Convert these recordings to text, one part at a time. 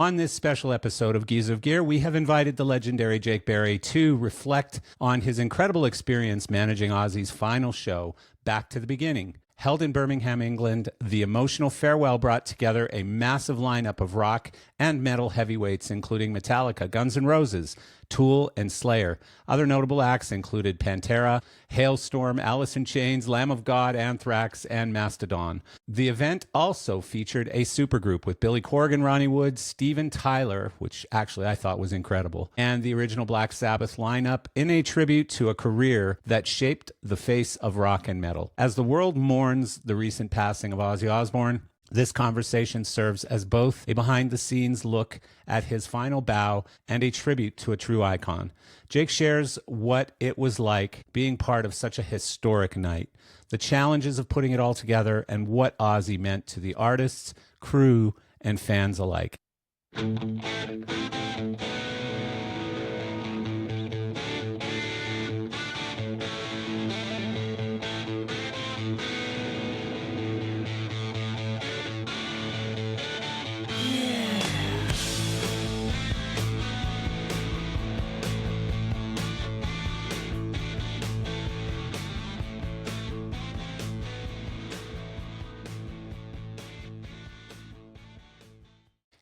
On this special episode of Gears of Gear, we have invited the legendary Jake Berry to reflect on his incredible experience managing Ozzy's final show, Back to the Beginning. Held in Birmingham, England, the emotional farewell brought together a massive lineup of rock and metal heavyweights, including Metallica, Guns N' Roses, Tool, and Slayer. Other notable acts included Pantera, Halestorm, Alice in Chains, Lamb of God, Anthrax, and Mastodon. The event also featured a supergroup with Billy Corgan, Ronnie Wood, Steven Tyler, which actually I thought was incredible, and the original Black Sabbath lineup in a tribute to a career that shaped the face of rock and metal. As the world mourns the recent passing of Ozzy Osbourne, this conversation serves as both a behind-the-scenes look at his final bow and a tribute to a true icon. Jake shares what it was like being part of such a historic night, the challenges of putting it all together, and what Ozzy meant to the artists, crew, and fans alike.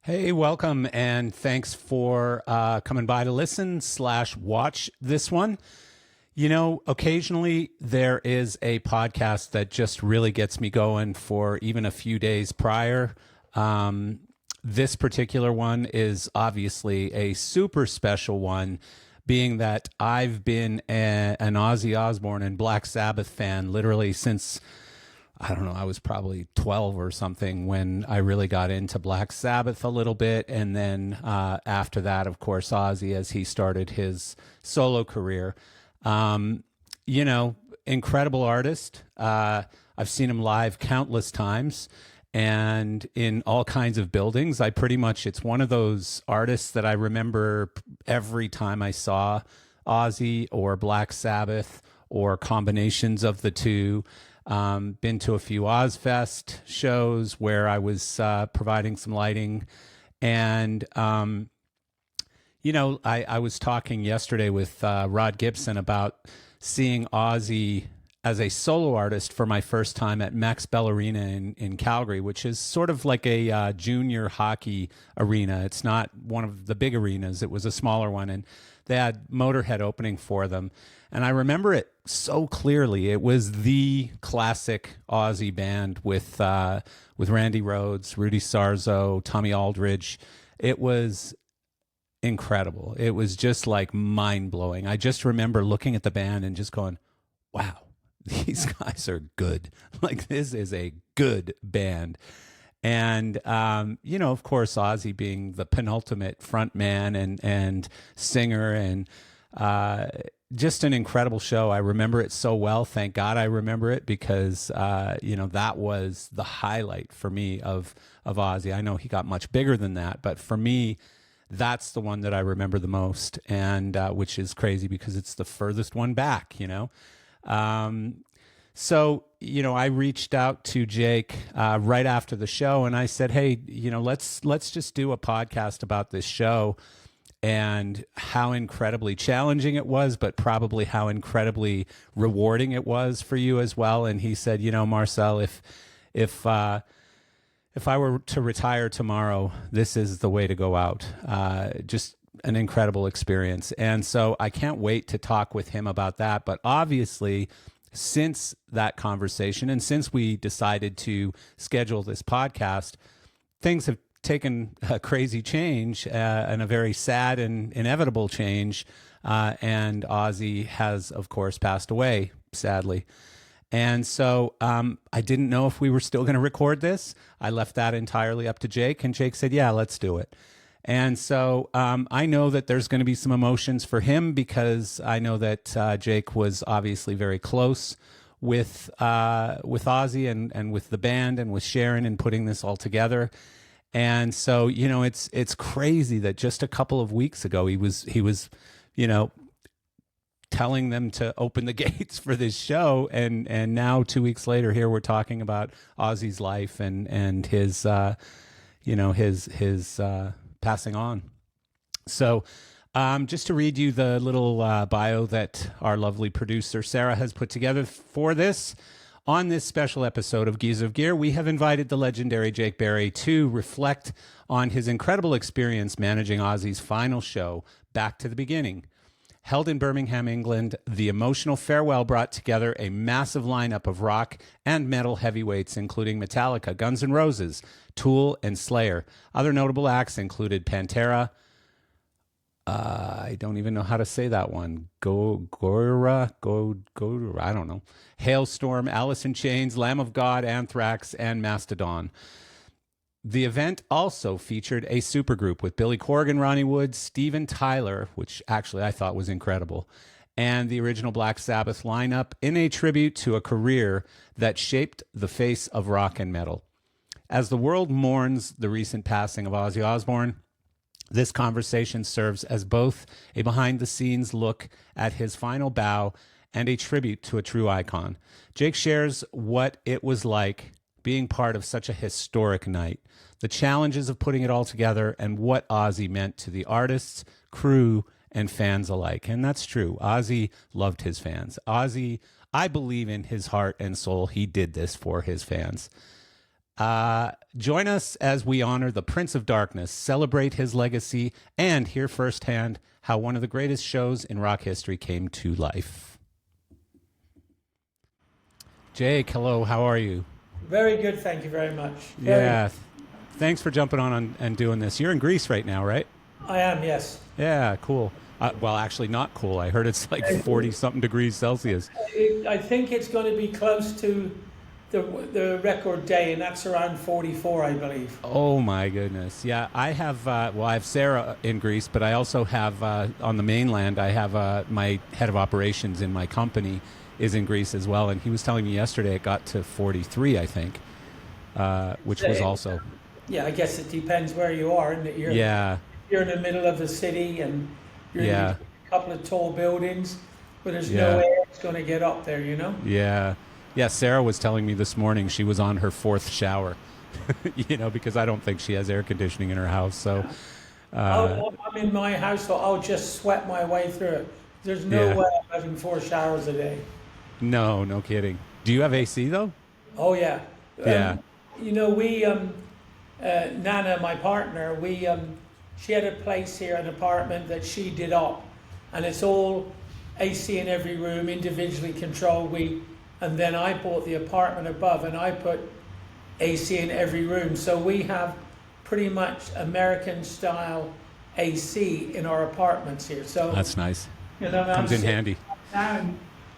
Hey, welcome, and thanks for coming by to listen/watch this one. You know, occasionally there is a podcast that just really gets me going for even a few days prior. This particular one is obviously a super special one, being that I've been an Ozzy Osbourne and Black Sabbath fan literally since, I don't know, I was probably 12 or something when I really got into Black Sabbath a little bit. And then after that, of course, Ozzy as he started his solo career. You know, incredible artist. I've seen him live countless times and in all kinds of buildings. It's one of those artists that I remember every time I saw Ozzy or Black Sabbath or combinations of the two. Been to a few Ozfest shows where I was providing some lighting. And, you know, I was talking yesterday with Rod Gibson about seeing Ozzy as a solo artist for my first time at Max Bell Arena in Calgary, which is sort of like a junior hockey arena. It's not one of the big arenas. It was a smaller one. And they had Motorhead opening for them. And I remember it so clearly. It was the classic Ozzy band with Randy Rhoads, Rudy Sarzo, Tommy Aldridge. It was incredible. It was just like mind-blowing. I just remember looking at the band and just going, wow, these guys are good. Like, this is a good band. And, you know, of course, Ozzy being the penultimate front man and singer and just an incredible show. I remember it so well. Thank God I remember it because, you know, that was the highlight for me of Ozzy. I know he got much bigger than that, but for me, that's the one that I remember the most, and which is crazy because it's the furthest one back, you know. So, you know, I reached out to Jake right after the show, and I said, hey, you know, let's just do a podcast about this show and how incredibly challenging it was, but probably how incredibly rewarding it was for you as well. And he said, you know, Marcel, if I were to retire tomorrow, this is the way to go out. Just an incredible experience. And so I can't wait to talk with him about that. But obviously, since that conversation and since we decided to schedule this podcast, things have taken a crazy change and a very sad and inevitable change. And Ozzy has, of course, passed away, sadly. And so I didn't know if we were still going to record this. I left that entirely up to Jake, and Jake said, yeah, let's do it. And so I know that there's going to be some emotions for him because I know that Jake was obviously very close with Ozzy and with the band and with Sharon and putting this all together. And so, you know, it's crazy that just a couple of weeks ago he was, you know, telling them to open the gates for this show, and now 2 weeks later, here we're talking about Ozzy's life and his you know, his passing on. So just to read you the little bio that our lovely producer Sarah has put together for this. On this special episode of Gears of Gear, we have invited the legendary Jake Berry to reflect on his incredible experience managing Ozzy's final show, Back to the Beginning. Held in Birmingham, England, the emotional farewell brought together a massive lineup of rock and metal heavyweights, including Metallica, Guns N' Roses, Tool, and Slayer. Other notable acts included Pantera, I don't even know how to say that one. Gojira, I don't know. Halestorm, Alice in Chains, Lamb of God, Anthrax, and Mastodon. The event also featured a supergroup with Billy Corgan, Ronnie Wood, Steven Tyler, which actually I thought was incredible, and the original Black Sabbath lineup in a tribute to a career that shaped the face of rock and metal. As the world mourns the recent passing of Ozzy Osbourne, this conversation serves as both a behind-the-scenes look at his final bow and a tribute to a true icon. Jake shares what it was like being part of such a historic night, the challenges of putting it all together, and what Ozzy meant to the artists, crew, and fans alike. And that's true. Ozzy loved his fans. Ozzy, I believe in his heart and soul, he did this for his fans. Join us as we honor the Prince of Darkness, celebrate his legacy, and hear firsthand how one of the greatest shows in rock history came to life. Jake, hello, how are you? Very good, thank you very much. Yeah, thanks for jumping on and doing this. You're in Greece right now, right? I am, yes. Yeah, cool. Well, actually not cool. I heard it's like 40-something degrees Celsius. I think it's going to be close to the record day, and that's around 44, I believe. Oh my goodness. Yeah, I have I have Sarah in Greece, but I also have on the mainland, I have my head of operations in my company is in Greece as well, and he was telling me yesterday it got to 43, I think, which was also... Yeah, I guess it depends where you are, isn't it? You're in the middle of the city, and you're in a couple of tall buildings, but there's no air it's going to get up there, you know? Yeah. Yeah, Sarah was telling me this morning she was on her 4th shower, because I don't think she has air conditioning in her house. So I'm in my house, so I'll just sweat my way through it. There's no way I'm having 4 showers a day. No kidding. Do you have AC, though? Oh, yeah. Yeah. We, Nana, my partner, she had a place here, an apartment that she did up, and it's all AC in every room, individually controlled. And then I bought the apartment above, and I put AC in every room. So we have pretty much American-style AC in our apartments here. So that's nice. Comes in handy.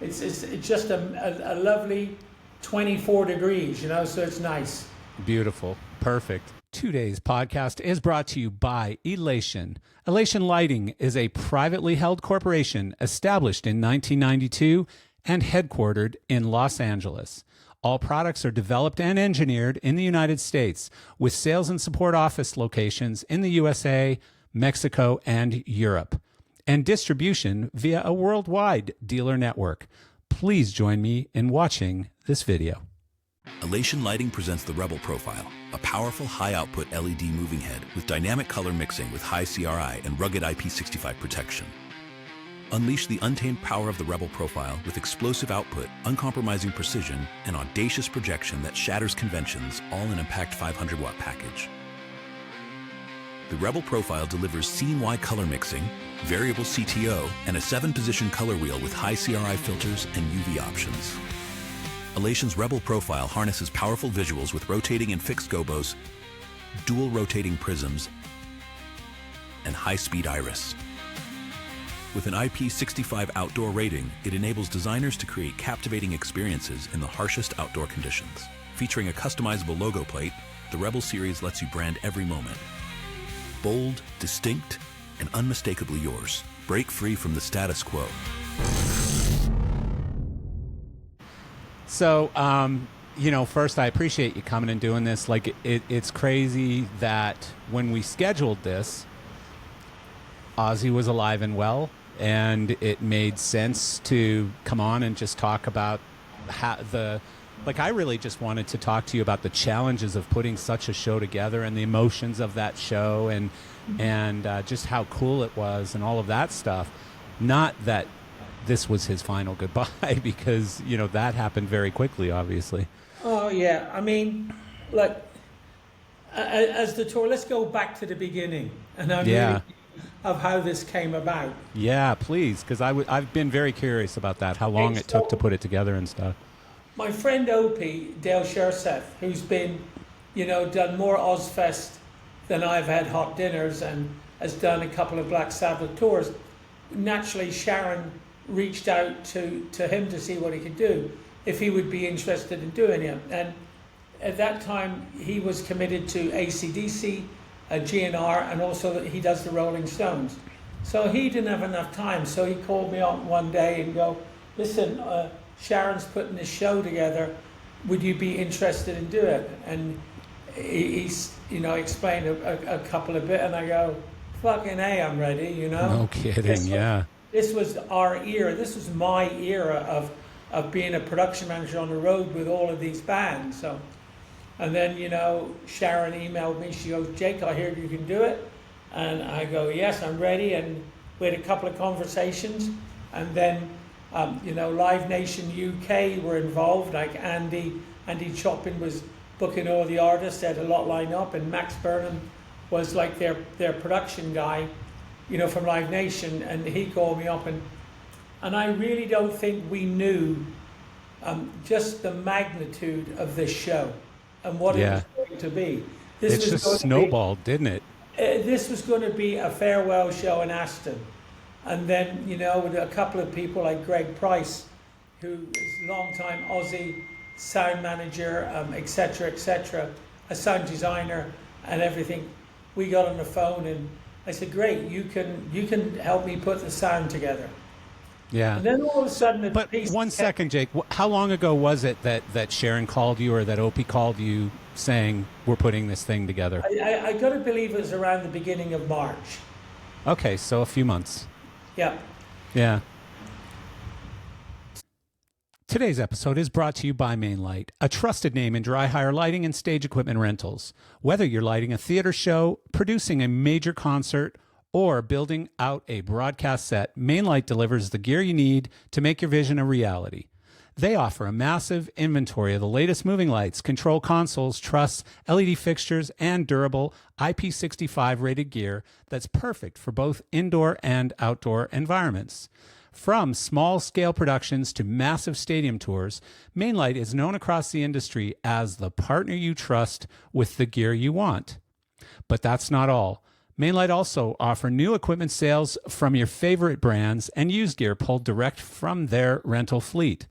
It's just a lovely 24 degrees, so it's nice. Beautiful. Perfect. Today's podcast is brought to you by Elation. Elation Lighting is a privately held corporation established in 1992 and headquartered in Los Angeles. All products are developed and engineered in the United States, with sales and support office locations in the USA, Mexico, and Europe, and distribution via a worldwide dealer network. Please join me in watching this video. Elation Lighting presents the Rebel Profile, a powerful high-output LED moving head with dynamic color mixing with high CRI and rugged IP65 protection. Unleash the untamed power of the Rebel Profile with explosive output, uncompromising precision, and audacious projection that shatters conventions, all in a packed 500-watt package. The Rebel Profile delivers scene-wide color mixing, variable CTO, and a 7-position color wheel with high CRI filters and UV options. Elation's Rebel Profile harnesses powerful visuals with rotating and fixed gobos, dual rotating prisms, and high-speed iris. With an IP65 outdoor rating, it enables designers to create captivating experiences in the harshest outdoor conditions. Featuring a customizable logo plate, the Rebel series lets you brand every moment. Bold, distinct, and unmistakably yours. Break free from the status quo. So, first, I appreciate you coming and doing this. Like, it's crazy that when we scheduled this, Ozzy was alive and well, and it made sense to come on and just talk about how like, I really just wanted to talk to you about the challenges of putting such a show together and the emotions of that show and just how cool it was and all of that stuff. Not that this was his final goodbye, because, you know, that happened very quickly, obviously. Oh, yeah. I mean, like, as the tour, let's go back to the beginning. And I'm really of how this came about. Yeah, please, because I've been very curious about that, how long it took to put it together and stuff. My friend Opie, Dale Sherseth, who's been, you know, done more Ozfest than I've had hot dinners and has done a couple of Black Sabbath tours. Naturally, Sharon reached out to him to see what he could do, if he would be interested in doing it. And at that time, he was committed to AC/DC, GNR, and also that he does the Rolling Stones. So he didn't have enough time. So he called me up one day and go, listen, Sharon's putting this show together. Would you be interested in doing it? And he's, you know, explained a couple of bit, and I go, fucking A, I'm ready, you know? No kidding, yeah. This was our era. This was my era of being a production manager on the road with all of these bands. So, and then, you know, Sharon emailed me. She goes, Jake, I hear you can do it. And I go, yes, I'm ready. And we had a couple of conversations. And then, you know, Live Nation UK were involved. Like Andy Chopin was booking all the artists. They had a lot lined up. And Max Burnham was like their production guy, you know, from Live Nation. And he called me up. And I really don't think we knew just the magnitude of this show and what it was going to be. It just snowballed, didn't it? This was going to be a farewell show in Aston. And then, you know, with a couple of people like Greg Price, who is a long-time Ozzy sound manager, et cetera, a sound designer and everything, we got on the phone and I said, great, you can help me put the sound together. Yeah. And then all of a sudden... But 1 second, Jake. How long ago was it that Sharon called you or that Opie called you saying, we're putting this thing together? I got to believe it was around the beginning of March. Okay, so a few months. Yeah. Yeah. Today's episode is brought to you by Mainlight, a trusted name in dry hire lighting and stage equipment rentals. Whether you're lighting a theater show, producing a major concert, or building out a broadcast set, Mainlight delivers the gear you need to make your vision a reality. They offer a massive inventory of the latest moving lights, control consoles, trusses, LED fixtures, and durable IP65 rated gear that's perfect for both indoor and outdoor environments. From small-scale productions to massive stadium tours, Mainlight is known across the industry as the partner you trust with the gear you want. But that's not all. Mainlight also offer new equipment sales from your favorite brands and used gear pulled direct from their rental fleet.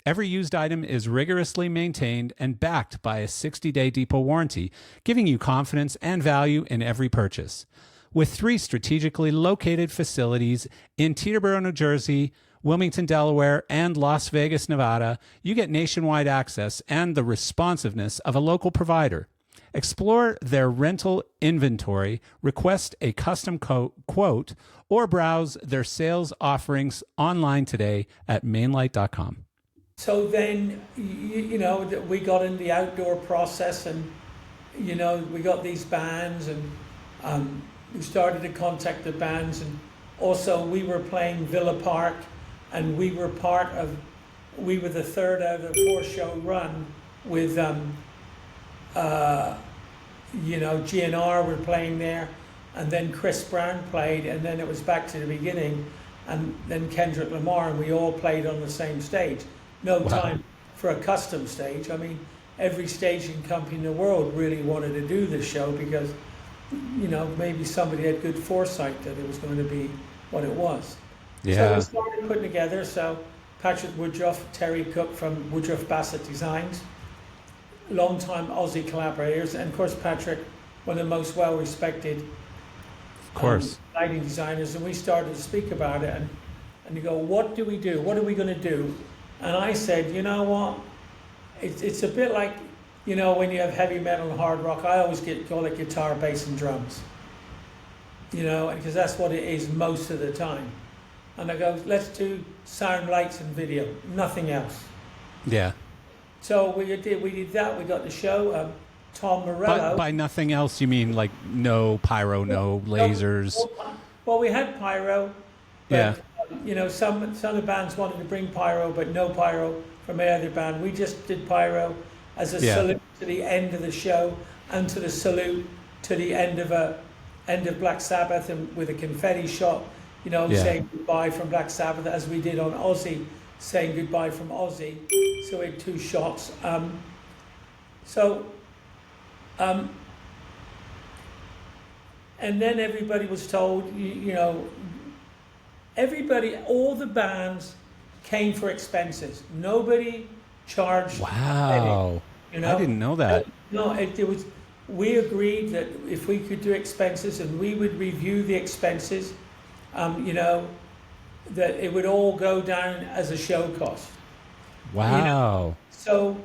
Every used item is rigorously maintained and backed by a 60-day depot warranty, giving you confidence and value in every purchase. With 3 strategically located facilities in Teterboro, New Jersey, Wilmington, Delaware, and Las Vegas, Nevada, you get nationwide access and the responsiveness of a local provider. Explore their rental inventory, request a custom quote, or browse their sales offerings online today at mainlight.com. So then, you know, we got in the outdoor process and, you know, we got these bands and we started to contact the bands. And also we were playing Villa Park and we were the third out of a 4-show run with, you know, GNR were playing there, and then Chris Brown played, and then it was back to the beginning, and then Kendrick Lamar, and we all played on the same stage. No time for a custom stage. I mean, every staging company in the world really wanted to do this show because, you know, maybe somebody had good foresight that it was going to be what it was. Yeah. So we started putting together, so Patrick Woodruff, Terry Cook from Woodruff Bassett Designs, long-time Aussie collaborators, and of course Patrick, one of the most well-respected lighting designers, and we started to speak about it, and you go, what do we do? What are we going to do? And I said, you know what? It's a bit like, you know, when you have heavy metal and hard rock, I always call it guitar, bass, and drums. You know, because that's what it is most of the time. And I go, let's do sound, lights, and video, nothing else. Yeah. So we did that. We got the show. Tom Morello. By nothing else, you mean like no pyro, no lasers? Well, we had pyro. But, Yeah. You know, some of the bands wanted to bring pyro, but no pyro from any other band. We just did pyro as a salute to the end of the show and to the salute to the end of Black Sabbath, and with a confetti shot, you know, saying goodbye from Black Sabbath, as we did on Ozzy, saying goodbye from Ozzy. So we had 2 shots. And then everybody was told, you know, all the bands came for expenses. Nobody charged. Wow. Any, you know? I didn't know that. No, it was. We agreed that if we could do expenses, and we would review the expenses, you know, that it would all go down as a show cost. Wow. You know? So,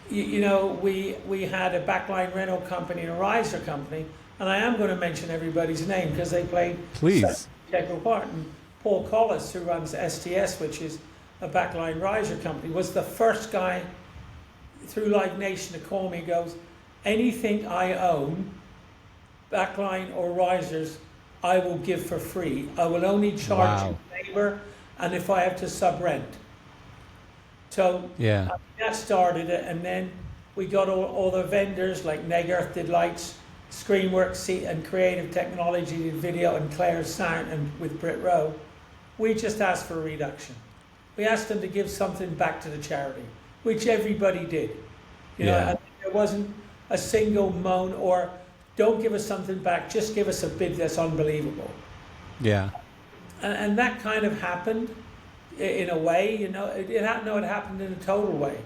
you know, we had a backline rental company and a riser company, and I am going to mention everybody's name because they played Please. such an integral part. And Paul Collis, who runs STS, which is a backline riser company, was the first guy through Live Nation to call me. He goes, anything I own, backline or risers, I will give for free. I will only charge you labor and if I have to sub-rent. So that started it, and then we got all the vendors like Neg Earth did lights, Screenworks and Creative Technology did video, and Claire's sound, and with Brit Rowe. We just asked for a reduction. We asked them to give something back to the charity, which everybody did. You know, and there wasn't a single moan or don't give us something back, just give us a bid that's unbelievable. Yeah. And that kind of happened in a way, you know. It happened in a total way.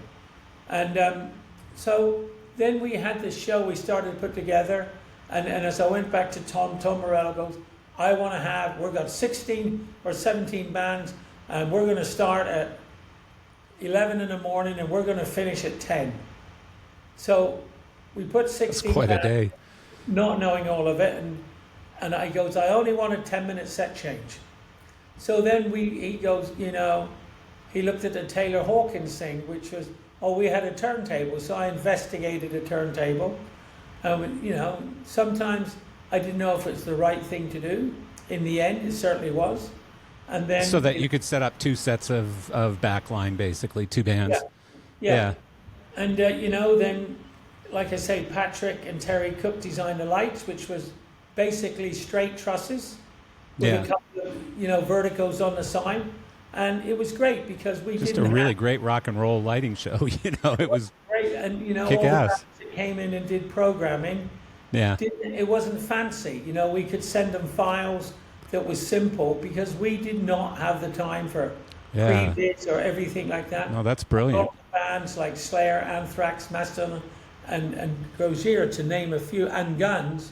And so then we had this show we started to put together, and as I went back to Tom Morello goes, we've got 16 or 17 bands, and we're going to start at 11 in the morning and we're going to finish at 10. So we put 16 That's quite bands, a day. not knowing all of it, and I goes, I only want a 10-minute set change. So then he goes, you know, he looked at the Taylor Hawkins thing, which was, we had a turntable. So I investigated a turntable. You know, sometimes I didn't know if it's the right thing to do. In the end, it certainly was. And then so that you could set up 2 sets of backline, basically 2 bands. Yeah. And you know, then, like I say, Patrick and Terry Cook designed the lights, which was basically straight trusses with a couple of, you know, verticals on the side. And it was great because we just a really great rock and roll lighting show. You know, it was great. And you know, kick all the ass. bands that came in and did programming. Yeah. It wasn't fancy. You know, we could send them files that was simple because we did not have the time for pre-bids or everything like that. No, that's brilliant. Lots of bands like Slayer, Anthrax, Mastodon, and Gojira, to name a few, and Guns,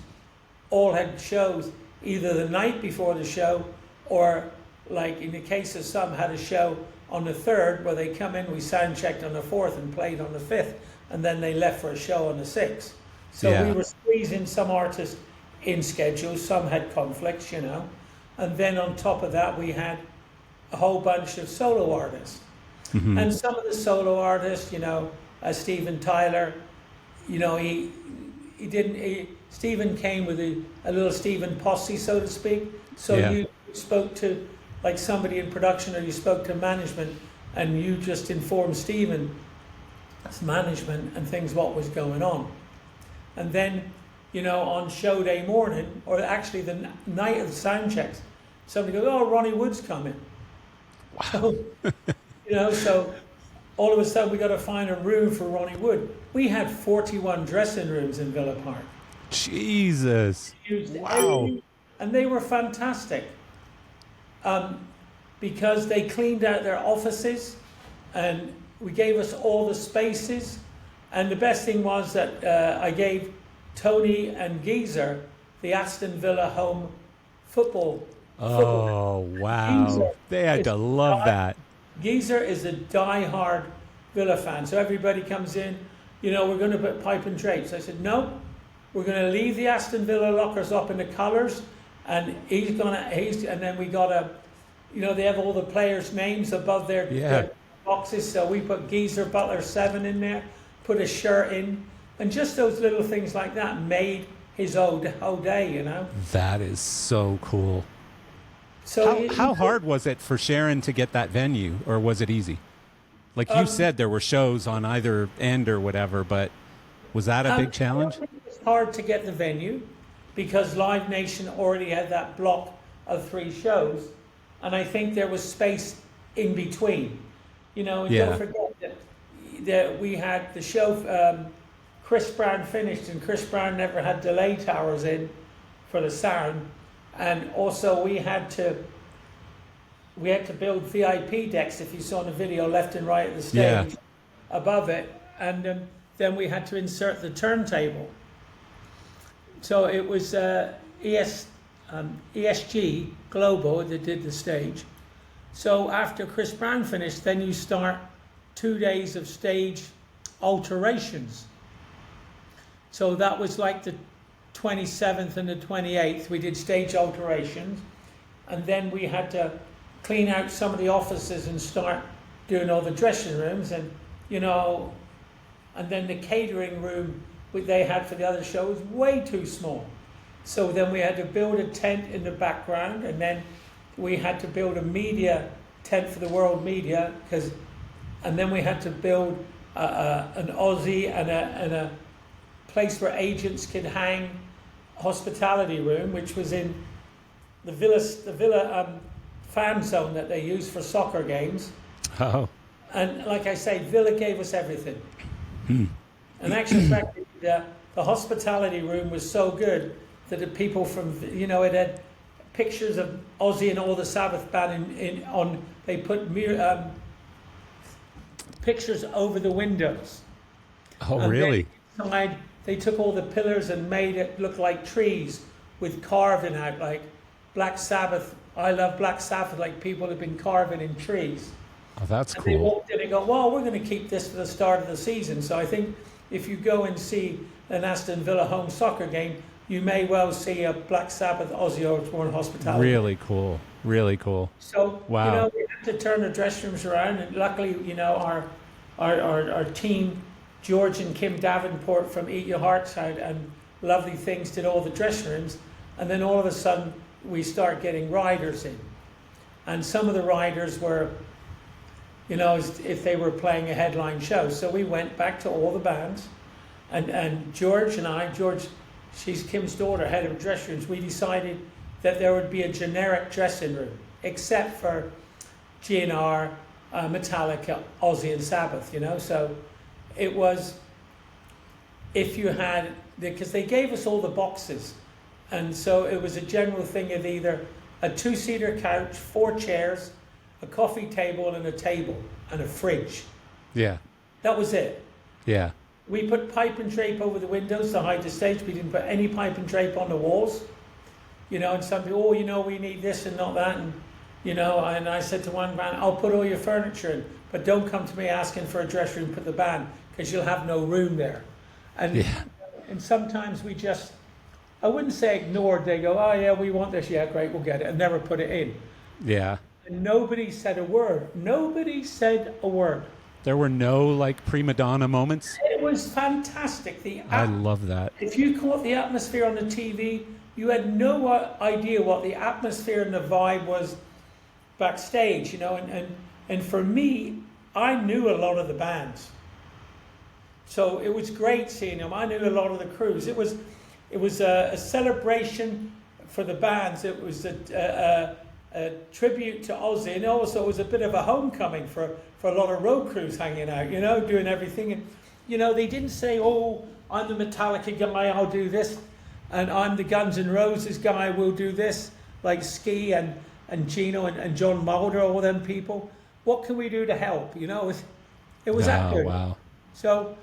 all had shows either the night before the show, or like in the case of some, had a show on the 3rd where they come in, we sound checked on the 4th and played on the 5th, and then they left for a show on the 6th. So we were squeezing some artists in schedules, some had conflicts, you know, and then on top of that we had a whole bunch of solo artists. Mm-hmm. And some of the solo artists, you know, Steven Tyler, you know, Steven came with a little Steven posse, so to speak. So you spoke to like somebody in production, or you spoke to management, and you just informed Steven's management and things what was going on. And then, you know, on show day morning, or actually the night of the sound checks, somebody goes, "Oh, Ronnie Wood's coming." Wow. So, you know, so all of a sudden we got to find a room for Ronnie Wood. We had 41 dressing rooms in Villa Park. Jesus. Wow. And they were fantastic. Because they cleaned out their offices, and we gave us all the spaces. And the best thing was that I gave Tony and Geezer the Aston Villa home football. Oh, wow. Geezer they had to love that. Geezer is a die-hard Villa fan. So everybody comes in, you know, we're going to put pipe and drapes. I said, no, we're going to leave the Aston Villa lockers up in the colours, and and then we got you know, they have all the players' names above their boxes. So we put Geezer Butler 7 in there, put a shirt in, and just those little things like that made his whole day, you know. That is so cool. So how hard was it for Sharon to get that venue, or was it easy? Like you said, there were shows on either end or whatever, but was that a big challenge? It was hard to get the venue because Live Nation already had that block of 3 shows, and I think there was space in between. You know, and don't forget that we had the show, Chris Brown finished, and Chris Brown never had delay towers in for the sound, and also we had to build VIP decks, if you saw in the video, left and right of the stage, above it, and then we had to insert the turntable. So it was ESG Global that did the stage. So after Chris Brown finished, then you start 2 days of stage alterations. So that was like the 27th and the 28th, we did stage alterations, and then we had to clean out some of the offices and start doing all the dressing rooms, and you know, and then the catering room they had for the other show was way too small. So then we had to build a tent in the background, and then we had to build a media tent for the world media, and then we had to build an Ozzy and a place where agents could hang, hospitality room, which was in the Villa fan zone that they use for soccer games. Oh. And like I say, Villa gave us everything. And actually, the hospitality room was so good that the people from, you know, it had pictures of Ozzy and all the Sabbath band they put pictures over the windows. Oh, and really? Inside, they took all the pillars and made it look like trees with carving out, like Black Sabbath. I love Black Sabbath, like people have been carving in trees. Oh, that's and cool. They walked in and go, well, we're going to keep this for the start of the season. So I think if you go and see an Aston Villa home soccer game, you may well see a Black Sabbath Ozzy Osbourne hospitality. Really cool. Really cool. So, wow. You know, we had to turn the dressing rooms around, and luckily, you know, our team, George and Kim Davenport from Eat Your Hearts Out and Lovely Things, did all the dressing rooms, and then all of a sudden we start getting riders in, and some of the riders were, you know, if they were playing a headline show. So we went back to all the bands, and George and I, she's Kim's daughter, head of dressing rooms, we decided that there would be a generic dressing room, except for GNR, Metallica, Ozzy and Sabbath, you know. So it was, if you had, because they gave us all the boxes, and so it was a general thing of either a 2-seater couch, 4 chairs, a coffee table and a table and a fridge. Yeah. That was it. Yeah. We put pipe and drape over the windows to hide the stage. We didn't put any pipe and drape on the walls. You know, and some people, oh, you know, we need this and not that. And, you know, and I said to one band, I'll put all your furniture in, but don't come to me asking for a dressing room for the band, because you'll have no room there. And, and sometimes we just, I wouldn't say ignored. They go, oh, yeah, we want this. Yeah, great, we'll get it. And never put it in. Yeah. And nobody said a word. Nobody said a word. There were no, like, prima donna moments? It was fantastic. I love that. If you caught the atmosphere on the TV, you had no idea what the atmosphere and the vibe was backstage, you know. And for me, I knew a lot of the bands. So it was great seeing them. I knew a lot of the crews. It was a celebration for the bands. It was a tribute to Ozzy, and also it was a bit of a homecoming for a lot of road crews hanging out, you know, doing everything. And, you know, they didn't say, oh, I'm the Metallica guy, I'll do this, and I'm the Guns N' Roses guy, we'll do this, like Ski and Gino and John Mulder, all them people. What can we do to help? You know, it was that good. Wow. So,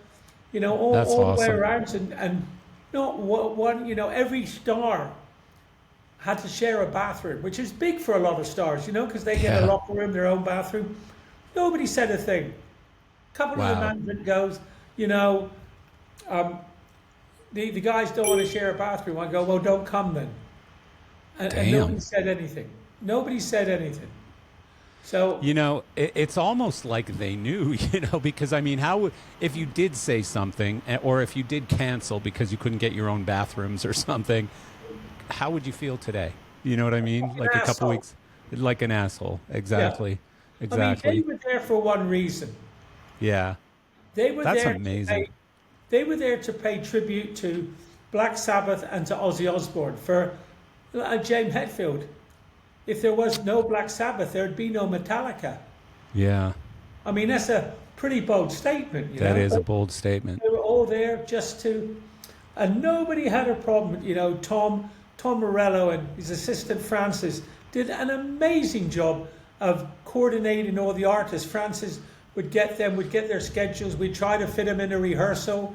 you know, all awesome. the way around, and not one, you know, every star had to share a bathroom, which is big for a lot of stars, you know, because they get a locker room, their own bathroom. Nobody said a thing. A couple of the management goes, you know, the guys don't want to share a bathroom. I go, well, don't come then. And nobody said anything. Nobody said anything. So it's almost like they knew, because I mean, if you did say something, or if you did cancel because you couldn't get your own bathrooms or something, how would you feel today? You know what I mean? Like a couple weeks, like an asshole. Exactly. Yeah. Exactly. I mean, they were there for one reason. Yeah. They were That's there amazing. They were there to pay tribute to Black Sabbath and to Ozzy Osbourne for James Hetfield. If there was no Black Sabbath, there'd be no Metallica. Yeah. I mean, that's a pretty bold statement. That is a bold statement. They were all there just to, and nobody had a problem. Tom Morello and his assistant Francis did an amazing job of coordinating all the artists. Francis would get their schedules. We'd try to fit them in a rehearsal.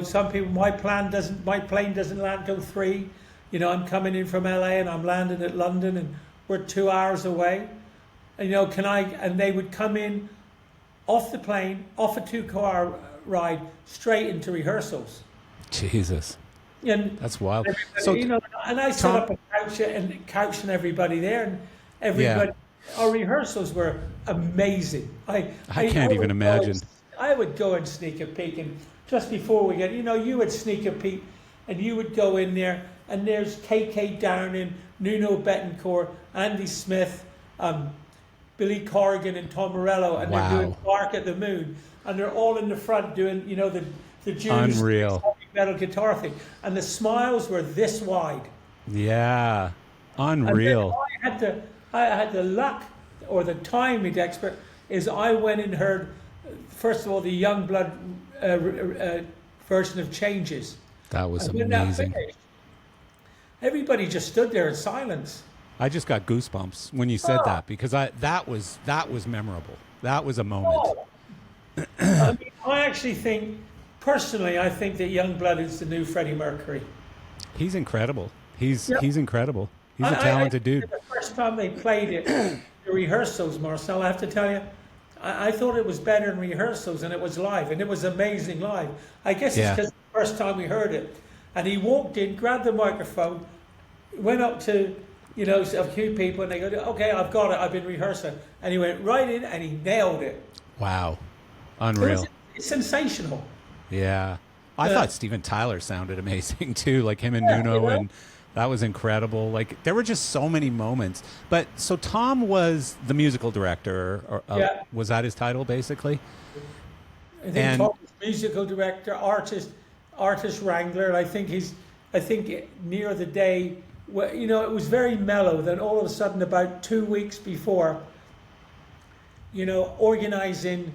Some people, my plane doesn't land till 3. I'm coming in from LA and I'm landing at London and we're 2 hours away. And and they would come in off the plane, off a 2-car ride, straight into rehearsals. Jesus. And that's wild. So and I set up a couch and everybody there, and everybody. Yeah. Our rehearsals were amazing. I can't even imagine. I would go and sneak a peek, and just before we get, you would sneak a peek, and you would go in there, and there's KK Downing, Nuno Bettencourt, Andy Smith, Billy Corgan, and Tom Morello, and they're doing Bark at the Moon, and they're all in the front doing, the Jews unreal metal guitar thing, and the smiles were this wide. Yeah, unreal. And I had the luck or the timing expert is I went and heard first of all the Youngblood version of Changes. That was amazing. Everybody just stood there in silence. I just got goosebumps when you said that, because that was memorable. That was a moment. I actually think, personally, I think that Youngblood is the new Freddie Mercury. He's incredible. He's incredible. He's a talented dude. The first time they played it, the rehearsals, Marcel, I have to tell you, I thought it was better in rehearsals than it was live, and it was amazing live. I guess it's because the first time we heard it, and he walked in, grabbed the microphone, went up to a few people, and they go, "Okay, I've got it. I've been rehearsing," and he went right in and he nailed it. Wow, unreal! It's sensational. Yeah, I thought Steven Tyler sounded amazing too, like him and Nuno, and that was incredible. Like there were just so many moments. But so Tom was the musical director, or was that his title basically? I think Tom was musical director, artist wrangler. And I think near the day, it was very mellow. Then all of a sudden, about 2 weeks before, organizing.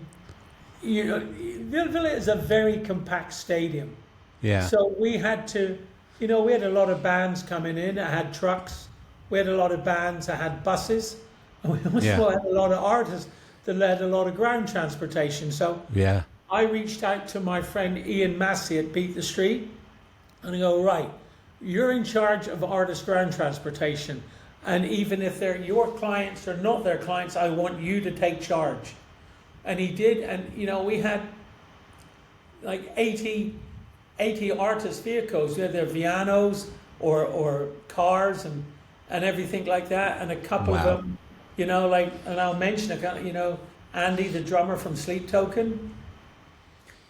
Villa is a very compact stadium. Yeah. So we had to, we had a lot of bands coming in. I had trucks. We had a lot of bands. I had buses. And we also had a lot of artists that led a lot of ground transportation. So I reached out to my friend Ian Massey at Beat the Street, and I go, right, you're in charge of artist ground transportation, and even if they're your clients or not their clients, I want you to take charge. And he did, and we had like 80 artist vehicles. We had their Vianos or cars and everything like that, and a couple of them, and I'll mention Andy, the drummer from Sleep Token.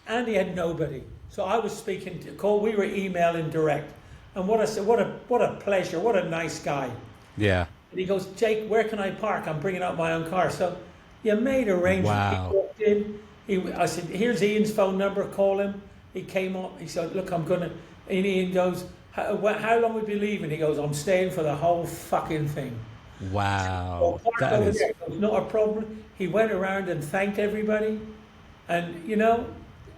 Andy had nobody, so I was speaking to Cole. We were emailing direct, and what a pleasure, what a nice guy. Yeah. And he goes, Jake, where can I park? I'm bringing out my own car. So you made arrangements. Wow. He walked in. I said, here's Ian's phone number. Call him. He came up. He said, look, I'm gonna. And Ian goes, how long would we be leaving? He goes, I'm staying for the whole fucking thing. Wow. So that is not a problem. He went around and thanked everybody, and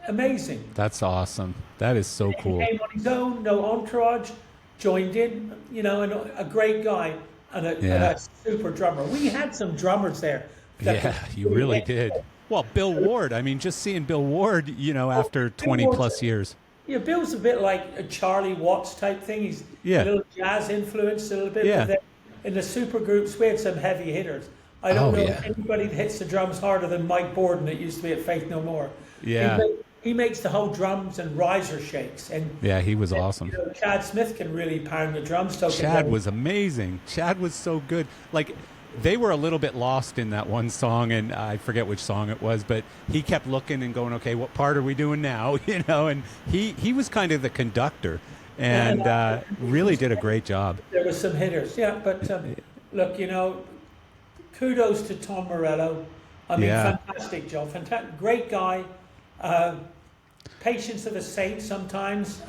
amazing. That's awesome. That is so cool. He came on his own, no entourage, joined in, and a great guy and a super drummer. We had some drummers there. You really did. Well, Bill Ward. I mean, just seeing Bill Ward, after 20 plus years. Yeah, Bill's a bit like a Charlie Watts type thing. He's a little jazz influenced a little bit. Yeah. But then in the super groups, we had some heavy hitters. I don't know anybody that hits the drums harder than Mike Borden that used to be at Faith No More. Yeah. He makes the whole drums and riser shakes. And he was awesome. Chad Smith can really pound the drums. Chad was amazing. Chad was so good. Like, they were a little bit lost in that one song, and I forget which song it was, but he kept looking and going, okay, what part are we doing now? And he was kind of the conductor, and really did a great job. There were some hitters, yeah, but look, kudos to Tom Morello. I mean, fantastic job, fantastic, great guy. Patience of a saint sometimes.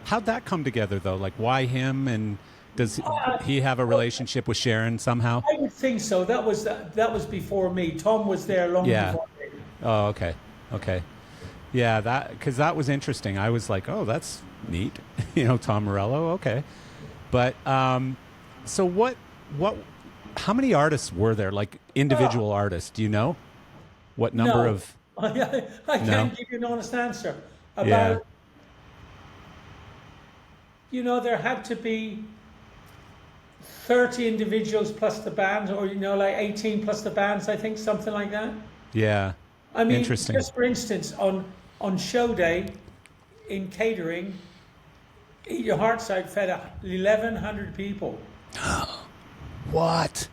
How'd that come together, though? Like, why him, and does he have a relationship with Sharon somehow? I would think so. That was before me. Tom was there long before me. Oh, okay. Yeah, because that was interesting. I was like, oh, that's neat. Tom Morello, okay. But so what? How many artists were there? Like individual artists? Do you know what number of? I can't give you an honest answer. About there had to be 30 individuals plus the bands, or like 18 plus the bands. I think something like that. Yeah. I mean, interesting. Just for instance, on show day, in catering, Eat Your Hearts Out fed 1,100 people. What?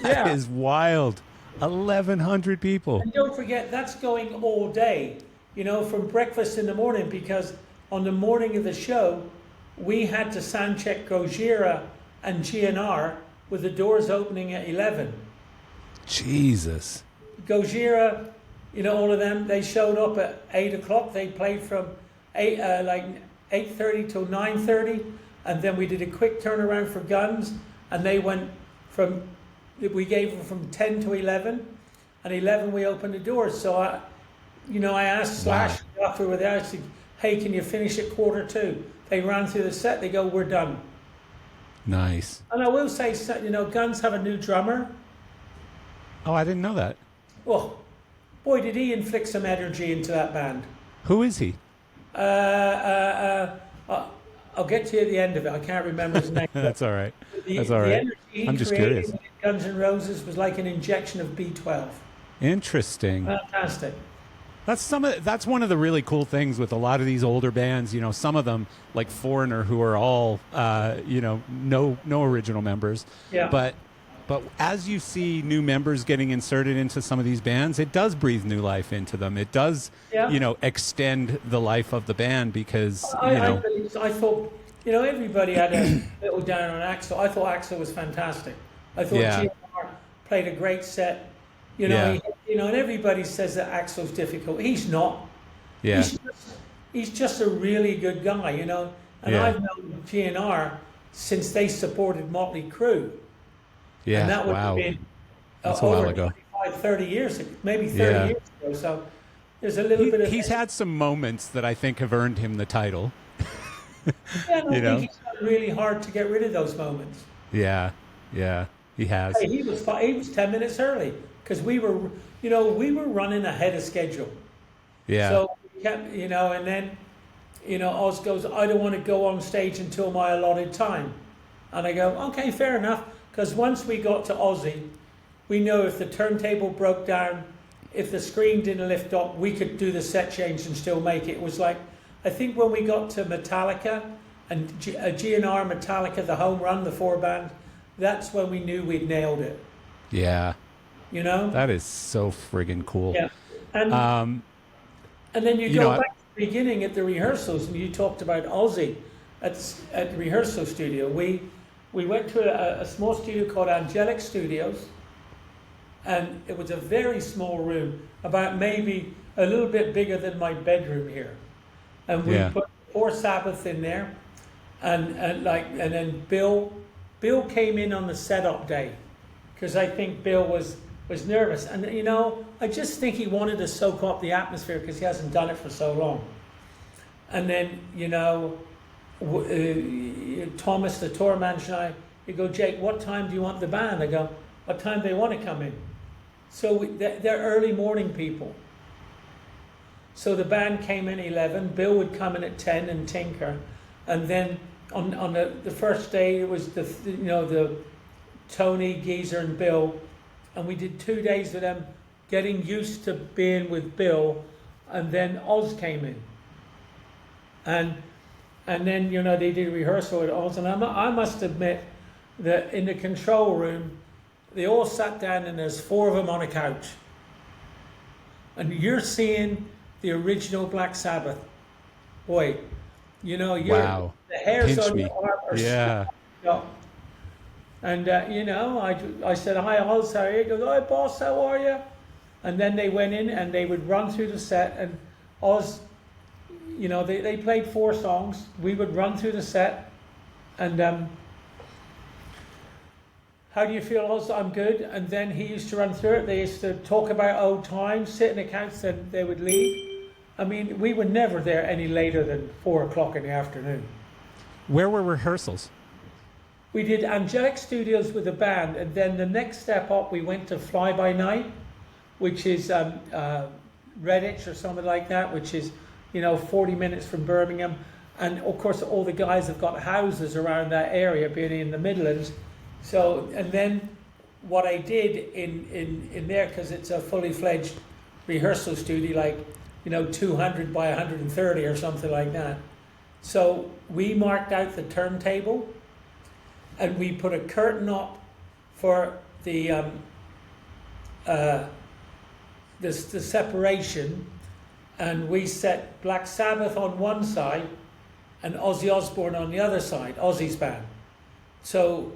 That is wild. 1,100 people. And don't forget, that's going all day, from breakfast in the morning, because on the morning of the show, we had to sound check Gojira and GNR with the doors opening at 11. Jesus. Gojira, all of them, they showed up at 8 o'clock. They played from 8:30 till 9:30, and then we did a quick turnaround for Guns, and they went we gave them from 10 to 11, and 11 we opened the doors. So I asked Slash after we were there, I said, hey, can you finish at 1:45? They ran through the set, they go, we're done. Nice. And I will say, Guns have a new drummer. Oh, I didn't know that. Oh, boy, did he inflict some energy into that band. Who is he? I'll get to you at the end of it. I can't remember his name. That's all right. That's The all right. energy he I'm just created curious. with Guns N' Roses was like an injection of B12. Interesting. Fantastic. That's one of the really cool things with a lot of these older bands. Some of them, like Foreigner, who are all no original members. Yeah. But as you see new members getting inserted into some of these bands, it does breathe new life into them. It does, extend the life of the band because I thought everybody had a little down on Axl. I thought Axl was fantastic. I thought GNR played a great set. And everybody says that Axl's difficult. He's not. Yeah. He's just a really good guy, And I've known GNR since they supported Motley Crue. Yeah. And that would have been that's a while ago. 25, 30 years ago, maybe 30 years ago. So there's a little bit of... He's had some moments that I think have earned him the title. I think he's tried really hard to get rid of those moments. Yeah. He has. Hey, he was 10 minutes early because we were running ahead of schedule. Yeah. So we kept, and then, Oz goes, I don't want to go on stage until my allotted time. And I go, okay, fair enough. Because once we got to Ozzy, we know if the turntable broke down, if the screen didn't lift up, we could do the set change and still make it. It was like, I think when we got to Metallica and GNR, Metallica, the home run, the 4-band, that's when we knew we'd nailed it. Yeah. That is so friggin' cool. Yeah. And then you go back to the beginning at the rehearsals, and you talked about Ozzy at the rehearsal studio. We went to a small studio called Angelic Studios, and it was a very small room, about maybe a little bit bigger than my bedroom here. And we put 4 Sabbath in there, and then Bill came in on the setup day, because I think Bill was nervous, and I just think he wanted to soak up the atmosphere because he hasn't done it for so long. And then Thomas, the tour manager, and I, you go, Jake, what time do you want the band? I go, what time do they want to come in? So they're early morning people. So the band came in 11. Bill would come in at 10 and tinker, and then on the first day it was the Tony, Geezer, and Bill, and we did 2 days with them, getting used to being with Bill, and then Oz came in, and then they did rehearsal at Oz, and I must admit that in the control room, they all sat down, and there's 4 of them on a couch. And you're seeing the original Black Sabbath. Boy, you know, the hairs Pinch on me. your arm are Yeah. up. And, you know, I said, hi, Oz, how are you? He goes, hi, boss, how are you? And then they went in and they would run through the set, and Oz, you know, they played 4 songs. We would run through the set, and how do you feel, Oz? I'm good. And then he used to run through it. They used to talk about old times, sit in the couch, then they would leave. I mean, we were never there any later than 4 o'clock in the afternoon. Where were rehearsals? We did Angelic Studios with the band, and then the next step up, we went to Fly By Night, which is Redditch or something like that, which is, you know, 40 minutes from Birmingham. And of course, all the guys have got houses around that area, being in the Midlands. So, and then what I did in there, because it's a fully fledged rehearsal studio, like, you know, 200 by 130 or something like that. So we marked out the turntable, and we put a curtain up for the separation, and we set Black Sabbath on one side and Ozzy Osbourne on the other side, Ozzy's band. So,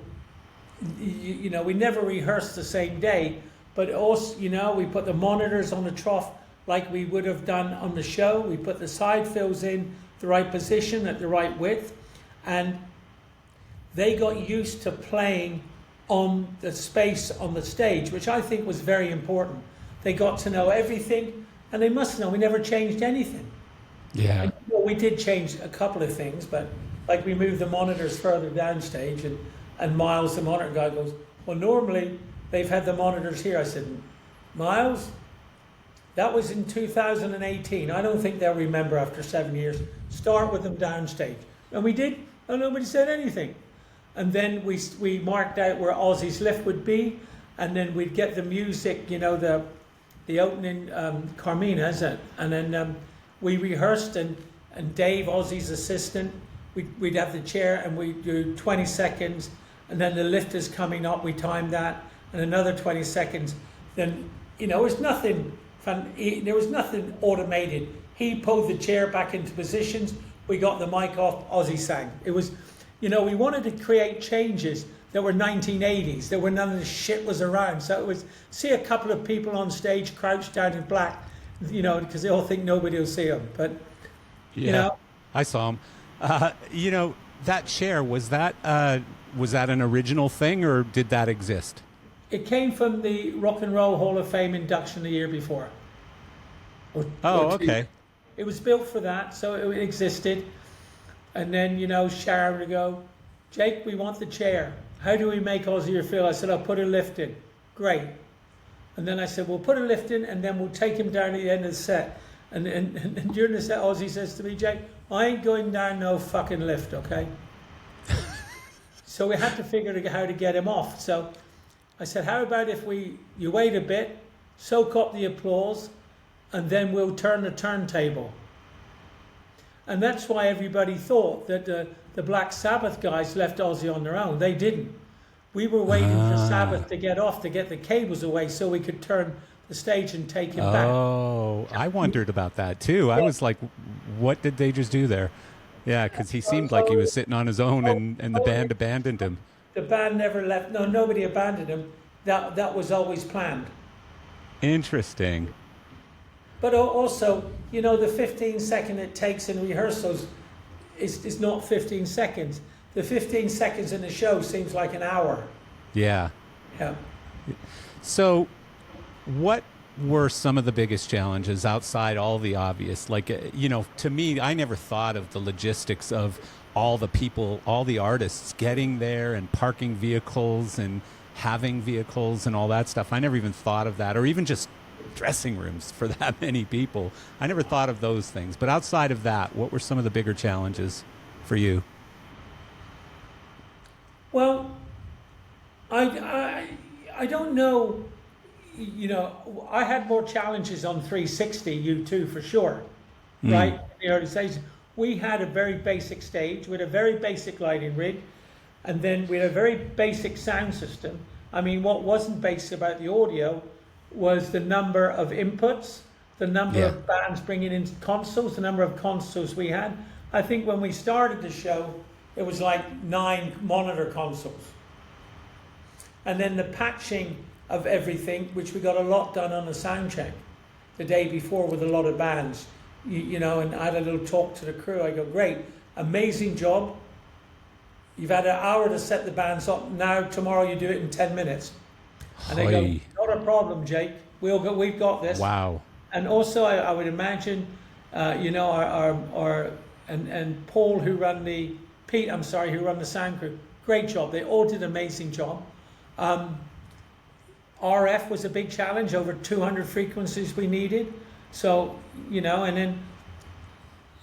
you know, we never rehearsed the same day, but also, you know, we put the monitors on the trough like we would have done on the show. We put the side fills in the right position at the right width, and they got used to playing on the space on the stage, which I think was very important. They got to know everything, and they must know we never changed anything. Yeah. And, well, we did change a couple of things, but like we moved the monitors further downstage, and Miles, the monitor guy, goes, well, normally they've had the monitors here. I said, Miles, that was in 2018. I don't think they'll remember after 7 years. Start with them downstage. And we did, and nobody said anything. And then we marked out where Ozzy's lift would be, and then we'd get the music, you know, the opening Carmina, isn't it? And then we rehearsed, and Dave, Ozzy's assistant, we'd have the chair, and we'd do 20 seconds, and then the lift is coming up, we timed that, and another 20 seconds. Then, you know, there was nothing automated. He pulled the chair back into positions, we got the mic off, Ozzy sang. It was, you know, we wanted to create changes that were 1980s, that were none of the shit was around. So it was, see a couple of people on stage crouched down in black, you know, because they all think nobody will see them. But, Yeah, you know. I saw him. You know, that chair, was that an original thing, or did that exist? It came from the Rock and Roll Hall of Fame induction the year before. Oh, okay. It was built for that, so it existed. And then, you know, Sharon would go, Jake, we want the chair. How do we make Ozzy feel? I said, I'll put a lift in. Great. And then I said, we'll put a lift in, and then we'll take him down at the end of the set. And during the set, Ozzy says to me, Jake, I ain't going down no fucking lift, okay? So we had to figure out how to get him off. So I said, how about if you wait a bit, soak up the applause, and then we'll turn the turntable. And that's why everybody thought that the Black Sabbath guys left Ozzy on their own. They didn't. We were waiting for Sabbath to get off, to get the cables away, so we could turn the stage and take him back. Oh, I wondered about that too. I was like, what did they just do there? Yeah, because he seemed like he was sitting on his own, and the band abandoned him. The band never left. No, nobody abandoned him. That was always planned. Interesting. But also, you know, the 15 second it takes in rehearsals is not 15 seconds. The 15 seconds in the show seems like an hour. Yeah. Yeah. So, what were some of the biggest challenges outside all the obvious? Like, you know, to me, I never thought of the logistics of all the people, all the artists getting there and parking vehicles and having vehicles and all that stuff. I never even thought of that, or even just dressing rooms for that many people. I never thought of those things. But outside of that, what were some of the bigger challenges for you? Well, I don't know. You know, I had more challenges on 360 U2 for sure, right? In the early stages, we had a very basic stage with a very basic lighting rig, and then we had a very basic sound system. I mean, what wasn't basic about the audio was the number of inputs, the number of bands bringing in consoles, the number of consoles we had. I think when we started the show, it was like 9 monitor consoles. And then the patching of everything, which we got a lot done on the sound check the day before with a lot of bands, you know, and I had a little talk to the crew. I go, great, amazing job. You've had an hour to set the bands up. Now, tomorrow you do it in 10 minutes. And they go, not a problem, Jake. We've got this. Wow. And also, I would imagine, you know, our Paul, who run the sound crew, great job. They all did an amazing job. RF was a big challenge, over 200 frequencies we needed. So, you know, and then,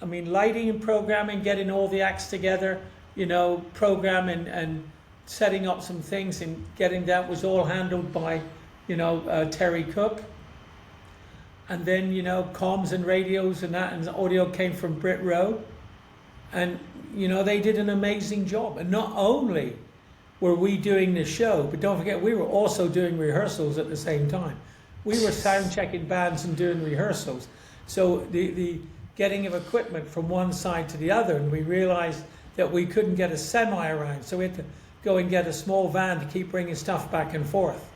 I mean, lighting and programming, getting all the acts together, you know, programming and setting up some things and getting that was all handled by, you know, Terry Cook. And then, you know, comms and radios and that, and the audio came from Brit Rowe. And, you know, they did an amazing job. And not only were we doing the show, but don't forget, we were also doing rehearsals at the same time. We were sound checking bands and doing rehearsals. So the getting of equipment from one side to the other, and we realized that we couldn't get a semi around. So we had to go and get a small van to keep bringing stuff back and forth.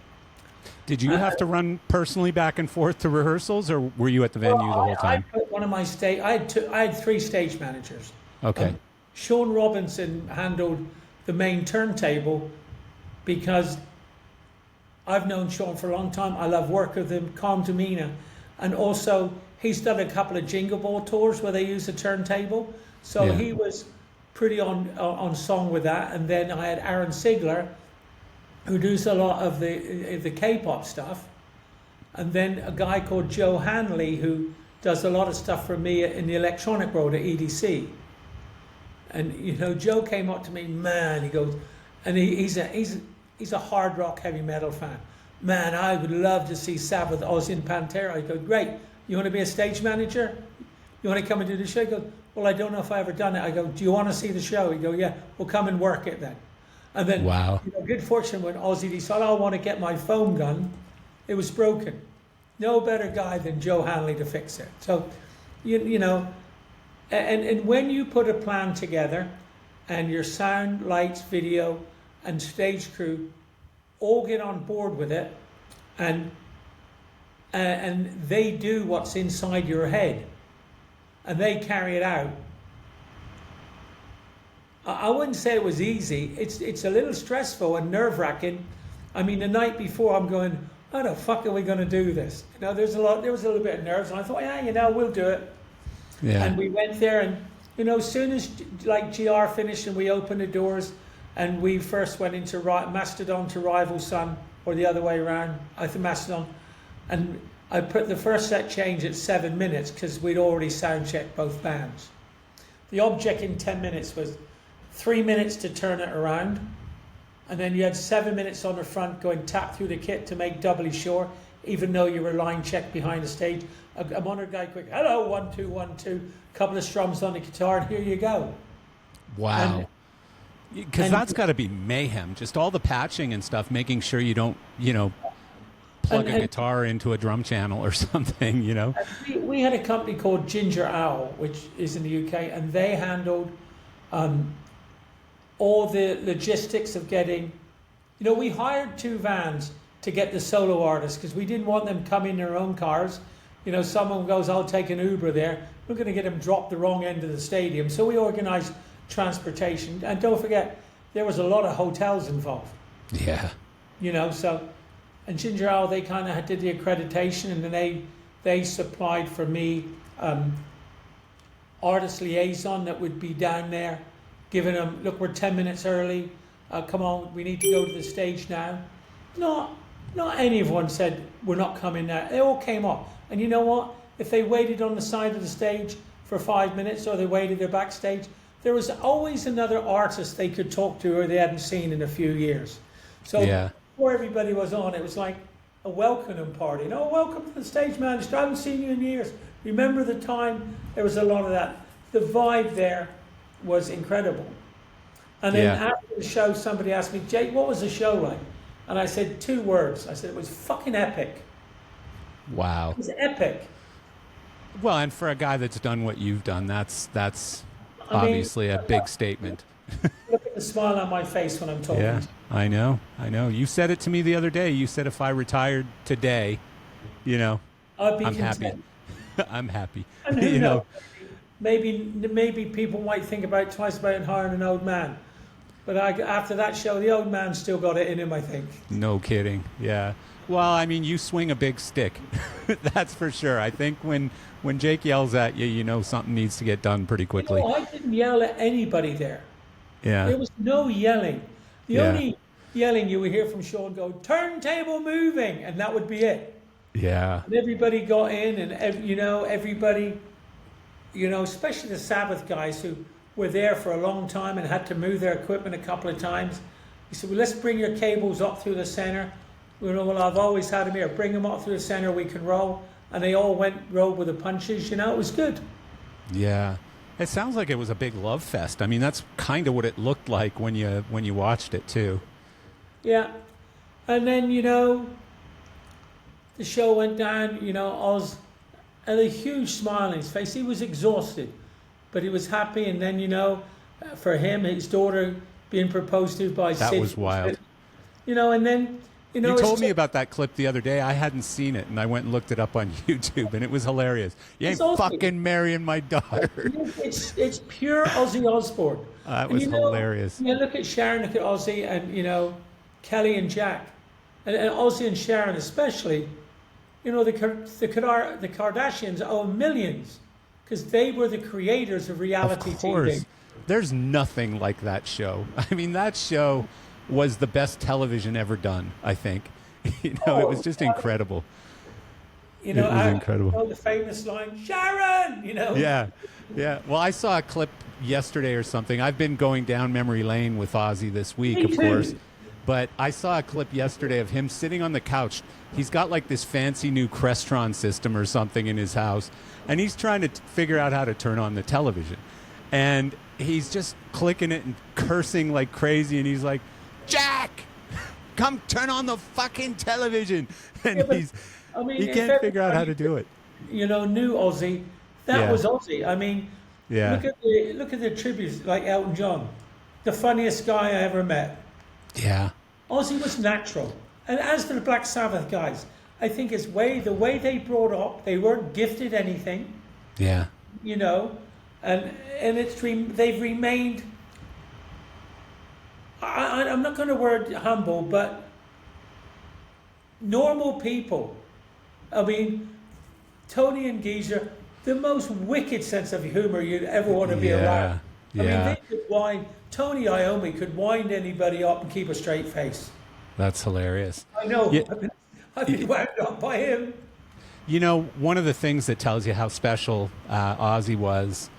Did you have to run personally back and forth to rehearsals, or were you at the venue the whole time? I put one of my I had 3 stage managers. Okay. Sean Robinson handled the main turntable because I've known Sean for a long time. I love work with him, calm demeanor, and also he's done a couple of Jingle Ball tours where they use a turntable, so he was pretty on song with that. And then I had Aaron Sigler, who does a lot of the K-pop stuff, and then a guy called Joe Hanley, who does a lot of stuff for me in the electronic world at EDC. And you know, Joe came up to me, man, he goes, and he's a hard rock heavy metal fan. Man, I would love to see Sabbath, Ozzy and Pantera. I go, great, you want to be a stage manager? You want to come and do the show? He goes, well, I don't know if I've ever done it. I go, do you want to see the show? He go, yeah, well, come and work it then. And then, wow. You know, good fortune when Ozzy decided, I want to get my foam gun, it was broken. No better guy than Joe Hanley to fix it. So, you know, and when you put a plan together and your sound, lights, video, and stage crew all get on board with it, and they do what's inside your head, and they carry it out. I wouldn't say it was easy. It's a little stressful and nerve-wracking. I mean, the night before, I'm going, how the fuck are we going to do this? You know, there was a little bit of nerves, and I thought, yeah, you know, we'll do it. Yeah. And we went there, and you know, as soon as like GR finished and we opened the doors, and we first went into Mastodon to Rival Sun, or the other way around, I think Mastodon, and I put the first set change at 7 minutes because we'd already sound checked both bands. The object in 10 minutes was 3 minutes to turn it around, and then you had 7 minutes on the front going tap through the kit to make doubly sure, even though you were line checked behind the stage. A monitor guy quick, hello, 1 2 1 2, couple of strums on the guitar, and here you go. Wow. Because that's got to be mayhem, just all the patching and stuff, making sure you don't, you know, plug a guitar into a drum channel or something, you know. We had a company called Ginger Owl, which is in the UK, and they handled all the logistics of getting, you know, we hired 2 vans to get the solo artists because we didn't want them coming in their own cars. You know, someone goes, I'll take an Uber there. We're going to get them dropped the wrong end of the stadium. So we organized transportation. And don't forget, there was a lot of hotels involved. Yeah. You know, so, and Ginger Owl, they kind of did the accreditation, and then they supplied for me artist liaison that would be down there, giving them, look, we're 10 minutes early. Come on, we need to go to the stage now. Not anyone said, we're not coming now. They all came up. And you know what? If they waited on the side of the stage for 5 minutes, or they waited there backstage, there was always another artist they could talk to or they hadn't seen in a few years. So before everybody was on, it was like a welcoming party. You know, welcome to the stage manager. I haven't seen you in years. Remember the time? There was a lot of that. The vibe there was incredible. And then after the show, somebody asked me, Jake, what was the show like? And I said 2 words. I said, it was fucking epic. Wow. It was epic. Well, and for a guy that's done what you've done, that's obviously a big statement. Look at the smile on my face when I'm talking. Yeah, I know. You said it to me the other day. You said if I retired today, I'd be I'm content. happy. I'm happy. And who knows? Maybe people might think twice about hiring an old man. But after that show, the old man still got it in him, I think. No kidding. Yeah. Well, I mean, you swing a big stick. That's for sure. I think when Jake yells at you, you know something needs to get done pretty quickly. I didn't yell at anybody there. Yeah. There was no yelling. The Yeah. only yelling you would hear from Sean go, turntable moving, and that would be it. Yeah. And everybody got in, and everybody, especially the Sabbath guys who were there for a long time and had to move their equipment a couple of times. He said, well, let's bring your cables up through the center. Well, I've always had them here. Bring them up through the center, we can roll. And they all rolled with the punches. It was good. Yeah. It sounds like it was a big love fest. I mean, that's kind of what it looked like when you watched it too. Yeah. And then, the show went down, Oz had a huge smile on his face. He was exhausted, but he was happy. And then, for him, his daughter being proposed to by Sid. That was wild. And then, you told me about that clip the other day. I hadn't seen it, and I went and looked it up on YouTube, and it was hilarious. You ain't fucking marrying my daughter. It's pure Ozzy Osbourne. That was hilarious. Look at Sharon, look at Ozzy, and, Kelly and Jack. And Ozzy and Sharon especially, the Kardashians owe millions because they were the creators of reality Of course. TV. There's nothing like that show. I mean, that show was the best television ever done, I think. It was just incredible. It was incredible. The famous line, Sharon, Yeah. Well, I saw a clip yesterday or something. I've been going down memory lane with Ozzy this week, Me of too. course. But I saw a clip yesterday of him sitting on the couch. He's got like this fancy new Crestron system or something in his house, and he's trying to figure out how to turn on the television. And he's just clicking it and cursing like crazy, and he's like, Jack, come turn on the fucking television. And he can't figure out how to do it. Knew Ozzy. That was Ozzy. I mean, Yeah. look at the tributes like Elton John, the funniest guy I ever met. Yeah. Ozzy was natural. And as for the Black Sabbath guys, I think the way they brought up, they weren't gifted anything, Yeah. and they've remained, I'm not going to word humble, but normal people. I mean, Tony and Geezer, the most wicked sense of humor you'd ever want to be around. I mean, they could wind, Tony Iommi could wind anybody up and keep a straight face. That's hilarious. I know. Yeah. I've been wound up by him. One of the things that tells you how special Ozzy was,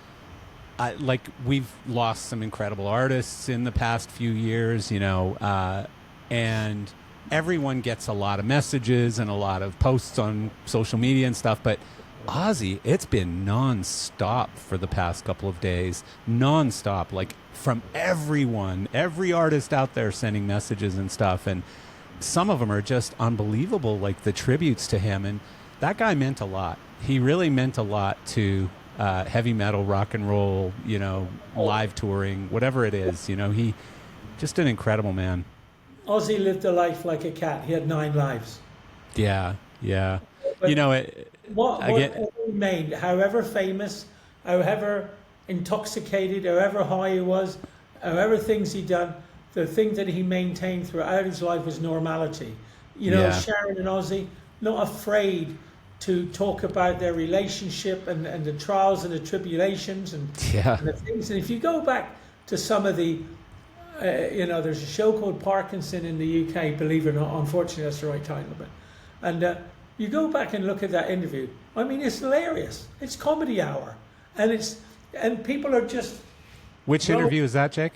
we've lost some incredible artists in the past few years, and everyone gets a lot of messages and a lot of posts on social media and stuff, but Ozzy, it's been non-stop for the past couple of days. Non-stop, like from everyone, every artist out there sending messages and stuff. And some of them are just unbelievable, like the tributes to him. And that guy meant a lot. He really meant a lot to heavy metal, rock and roll, live touring, whatever it is. He just an incredible man. Ozzy lived a life like a cat. He had 9 lives. Yeah. But what remained, however famous, however intoxicated, however high he was, however things he'd done, the thing that he maintained throughout his life was normality. Sharon and Ozzy, not afraid to talk about their relationship and the trials and the tribulations and the things. And if you go back to some of the, there's a show called Parkinson in the UK, believe it or not, unfortunately that's the right title, but, and you go back and look at that interview. I mean, it's hilarious. It's comedy hour, and people are just. Which interview is that, Jake?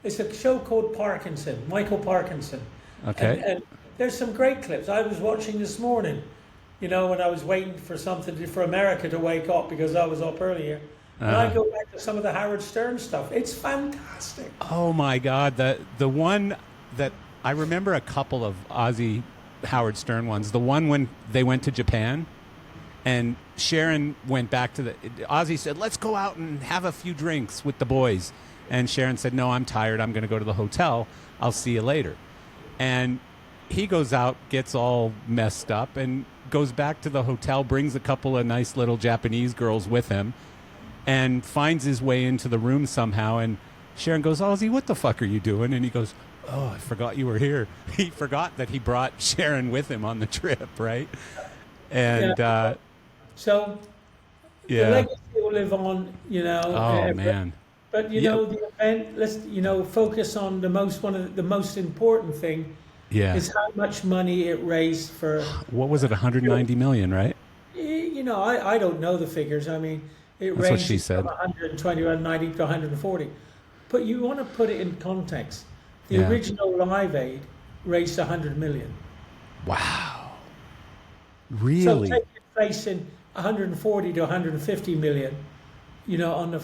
It's a show called Parkinson, Michael Parkinson. Okay. And there's some great clips. I was watching this morning, when I was waiting for for America to wake up because I was up earlier. And I go back to some of the Howard Stern stuff. It's fantastic. Oh my God, the one that I remember a couple of Ozzy Howard Stern ones. The one when they went to Japan, and Sharon went back to the. Ozzy said, "Let's go out and have a few drinks with the boys," and Sharon said, "No, I'm tired. I'm going to go to the hotel. I'll see you later." And he goes out, gets all messed up, and goes back to the hotel, brings a couple of nice little Japanese girls with him, and finds his way into the room somehow. And Sharon goes, "Ozzy, what the fuck are you doing?" And he goes, "Oh, I forgot you were here." He forgot that he brought Sharon with him on the trip, right? And so the legacy will live on, you know. Oh man! But you know, the event. Let's focus on one of the most important thing. Yeah. Is how much money it raised for. What was it? 190 million, right? You know, I don't know the figures. I mean, it That's what she ranges said. from 120, 190 to 140. But you want to put it in context. The original Live Aid raised 100 million. Wow. Really? So take inflation 140 to 150 million. You know, on the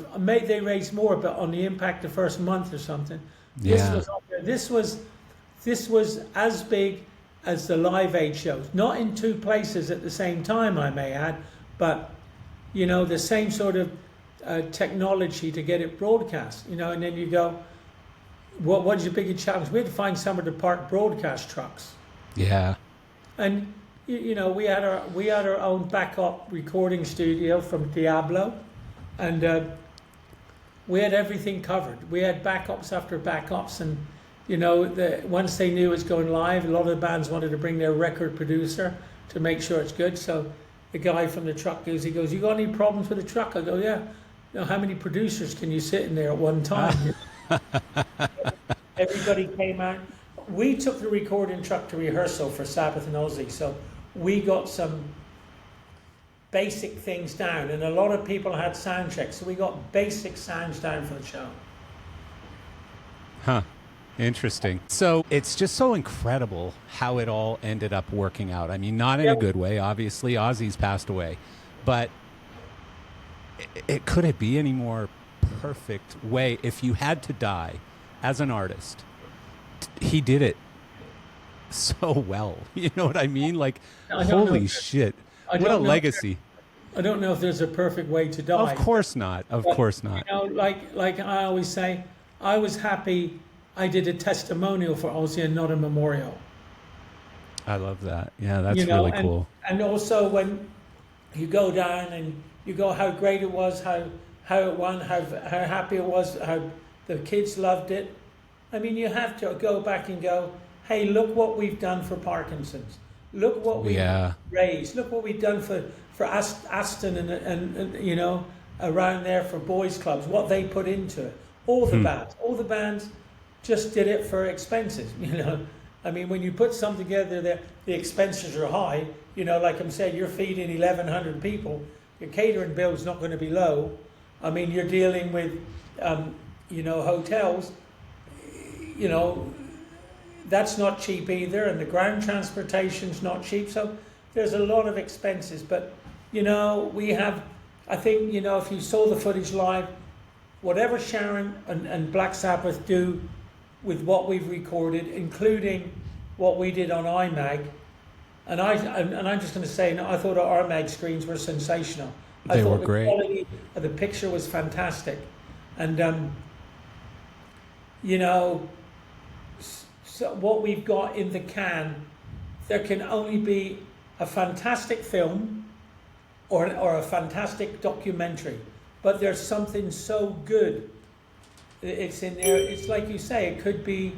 they raised more, but on the impact the first month or something. This was up there. This was as big as the Live Aid shows. Not in two places at the same time, I may add, but you know, the same sort of technology to get it broadcast. You know, and then you go, what is your biggest challenge? We had to find somewhere to park broadcast trucks. Yeah. And you know, we had our own backup recording studio from Diablo, and we had everything covered. We had backups after backups, and you know, once they knew it was going live, a lot of the bands wanted to bring their record producer to make sure it's good. So the guy from the truck goes, "You got any problems with the truck?" I go, "Yeah." You know, how many producers can you sit in there at one time? Everybody came out. We took the recording truck to rehearsal for Sabbath and Ozzy, so we got some basic things down, and a lot of people had sound checks, so we got basic sounds down for the show. Huh. Interesting. So it's just so incredible how it all ended up working out. I mean, not in a good way. Obviously, Ozzy's passed away, but could it be any more perfect way? If you had to die as an artist, he did it so well. You know what I mean? Like, holy shit. What a legacy. I don't know if there's a perfect way to die. Of course not. Of course not. You know, like I always say, I was happy I did a testimonial for Ozzy and not a memorial. I love that. Yeah, that's really cool. And also when you go down and you go how great it was, how it won, how happy it was, how the kids loved it. I mean, you have to go back and go, hey, look what we've done for Parkinson's. Look what we've raised. Look what we've done for Aston and you know, around there for boys clubs, what they put into it. All the bands just did it for expenses, you know. I mean, when you put something together, the expenses are high. You know, like I'm saying, you're feeding 1,100 people. Your catering bill's not going to be low. I mean, you're dealing with, you know, hotels. You know, that's not cheap either, and the ground transportation's not cheap. So there's a lot of expenses. But, you know, I think, you know, if you saw the footage live, whatever Sharon and Black Sabbath do with what we've recorded, including what we did on iMag, and I'm just going to say, I thought our iMag screens were sensational. They were great. The quality of the picture was fantastic, and you know, so what we've got in the can, there can only be a fantastic film or a fantastic documentary, but there's something so good. It's in there. It's like you say. It could be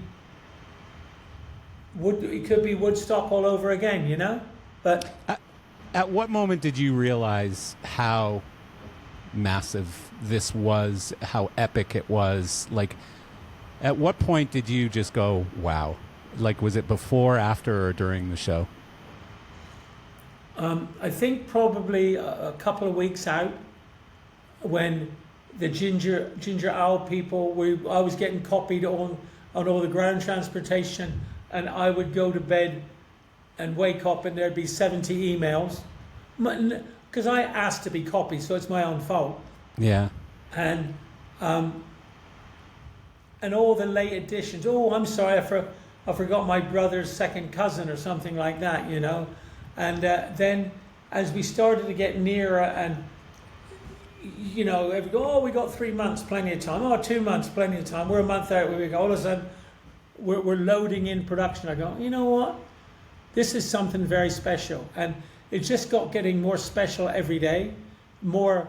Woodstock all over again. You know. But at what moment did you realize how massive this was? How epic it was? Like, at what point did you just go, "Wow"? Like, was it before, after, or during the show? I think probably a couple of weeks out, when the Ginger Owl people, I was getting copied on all the ground transportation, and I would go to bed and wake up and there'd be 70 emails, because I asked to be copied, so it's my own fault. Yeah. And all the late editions. Oh, I'm sorry, I forgot my brother's second cousin or something like that, you know. And then as we started to get nearer, and you know, we go, oh, we got 3 months, plenty of time. Oh, 2 months, plenty of time. We're a month out. We go, all of a sudden, we're loading in production. I go, you know what? This is something very special. And it just got getting more special every day, more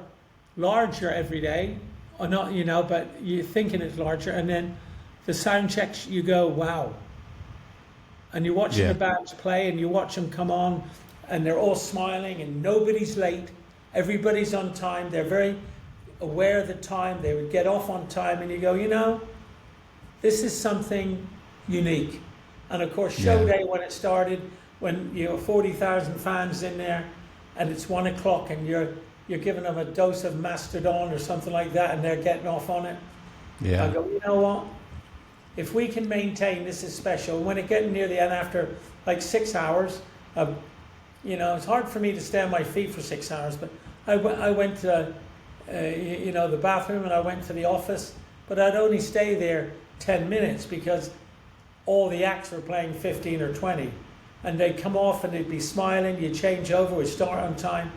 larger every day. Or not, you know, but you're thinking it's larger. And then the sound checks, you go, wow. And you're watching the bands play, and you watch them come on, and they're all smiling, and nobody's late. Everybody's on time. They're very aware of the time. They would get off on time, and you go, you know, this is something unique. And of course, show day when it started, when you know 40,000 fans in there, and it's 1 o'clock, and you're giving them a dose of Mastodon or something like that, and they're getting off on it. Yeah. I go, you know what? If we can maintain, this is special. When it getting near the end, after like 6 hours, you know, it's hard for me to stay on my feet for 6 hours, but I went to, you know, the bathroom, and I went to the office, but I'd only stay there 10 minutes because all the acts were playing 15 or 20. And they'd come off and they'd be smiling, you'd change over, we'd start on time,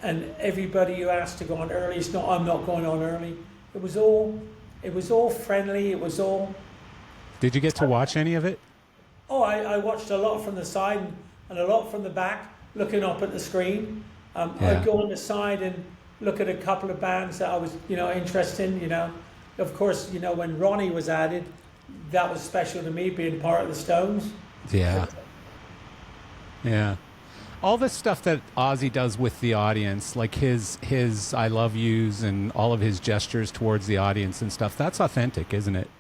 and everybody you asked to go on early, it's not, I'm not going on early. It was all friendly, it was all... Did you get to watch any of it? Oh, I watched a lot from the side and a lot from the back, looking up at the screen. I'd go on the side and look at a couple of bands that I was, you know, interested in, you know. Of course, you know, when Ronnie was added, that was special to me, being part of the Stones. Yeah. Yeah. All the stuff that Ozzy does with the audience, like his I love yous and all of his gestures towards the audience and stuff, that's authentic, isn't it?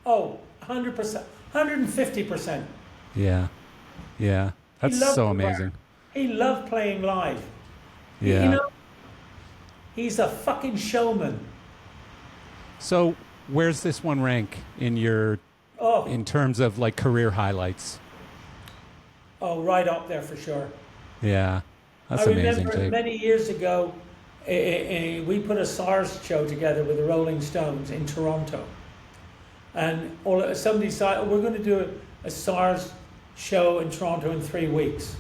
Oh, 100%, 150%. Yeah. Yeah. That's so amazing. He loved playing live. Yeah. You know, he's a fucking showman. So where's this one rank in your, in terms of like career highlights? Oh, right up there for sure. Yeah. That's amazing, I remember Jake. many years ago, we put a SARS show together with the Rolling Stones in Toronto. And somebody said, oh, we're going to do a SARS show in Toronto in 3 weeks.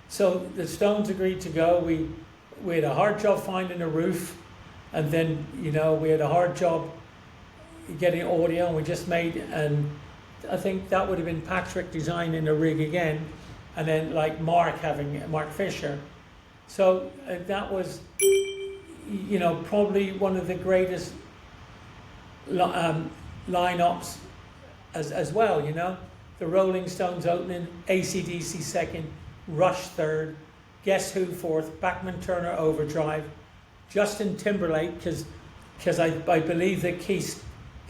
So the Stones agreed to go. We had a hard job finding a roof, and then, you know, we had a hard job getting audio, and we just made, and I think that would have been Patrick designing the rig again, and then like Mark Fisher. So that was, you know, probably one of the greatest lineups as well, you know. The Rolling Stones opening, AC/DC second, Rush third, Guess Who fourth, Bachman Turner Overdrive, Justin Timberlake, because I believe that Keith's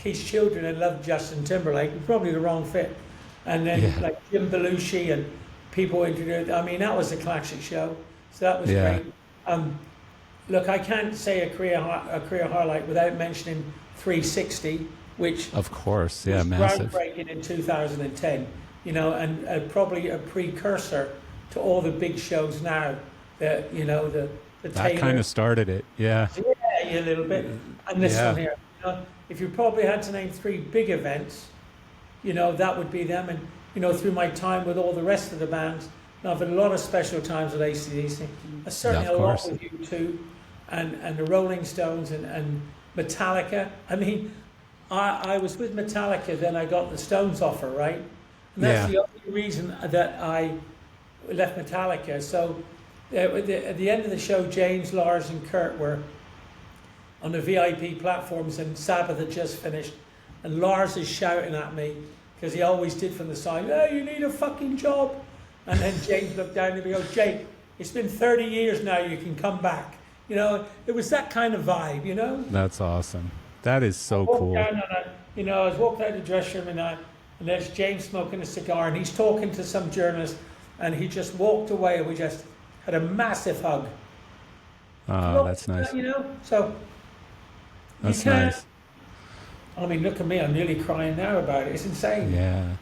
children had loved Justin Timberlake, probably the wrong fit. And then like Jim Belushi and people introduced, I mean, that was a classic show. So that was great. Look, I can't say a career highlight without mentioning 360, which of course, was massive. groundbreaking in 2010, you know, and probably a precursor to all the big shows now. That, you know, the that Taylor, kind of started it. Yeah, a little bit. And this one here, you know, if you probably had to name 3 big events, you know, that would be them. And you know, through my time with all the rest of the bands, I've had a lot of special times with AC/DC. I certainly a lot with U2 and the Rolling Stones and Metallica. I mean, I was with Metallica, then I got the Stones offer, right? And that's the only reason that I left Metallica. So at the end of the show, James, Lars and Kurt were on the VIP platforms, and Sabbath had just finished. And Lars is shouting at me, because he always did from the side, hey, you need a fucking job. And then James looked down and he goes, Jake, it's been 30 years now, you can come back. You know, it was that kind of vibe, you know? That's awesome. That is so cool. You know, I was walking out of the dressing room, and there's James smoking a cigar, and he's talking to some journalist, and he just walked away, and we just had a massive hug. Oh, that's nice. You know, so that's nice. I mean, look at me, I'm nearly crying now about it. It's insane. Yeah.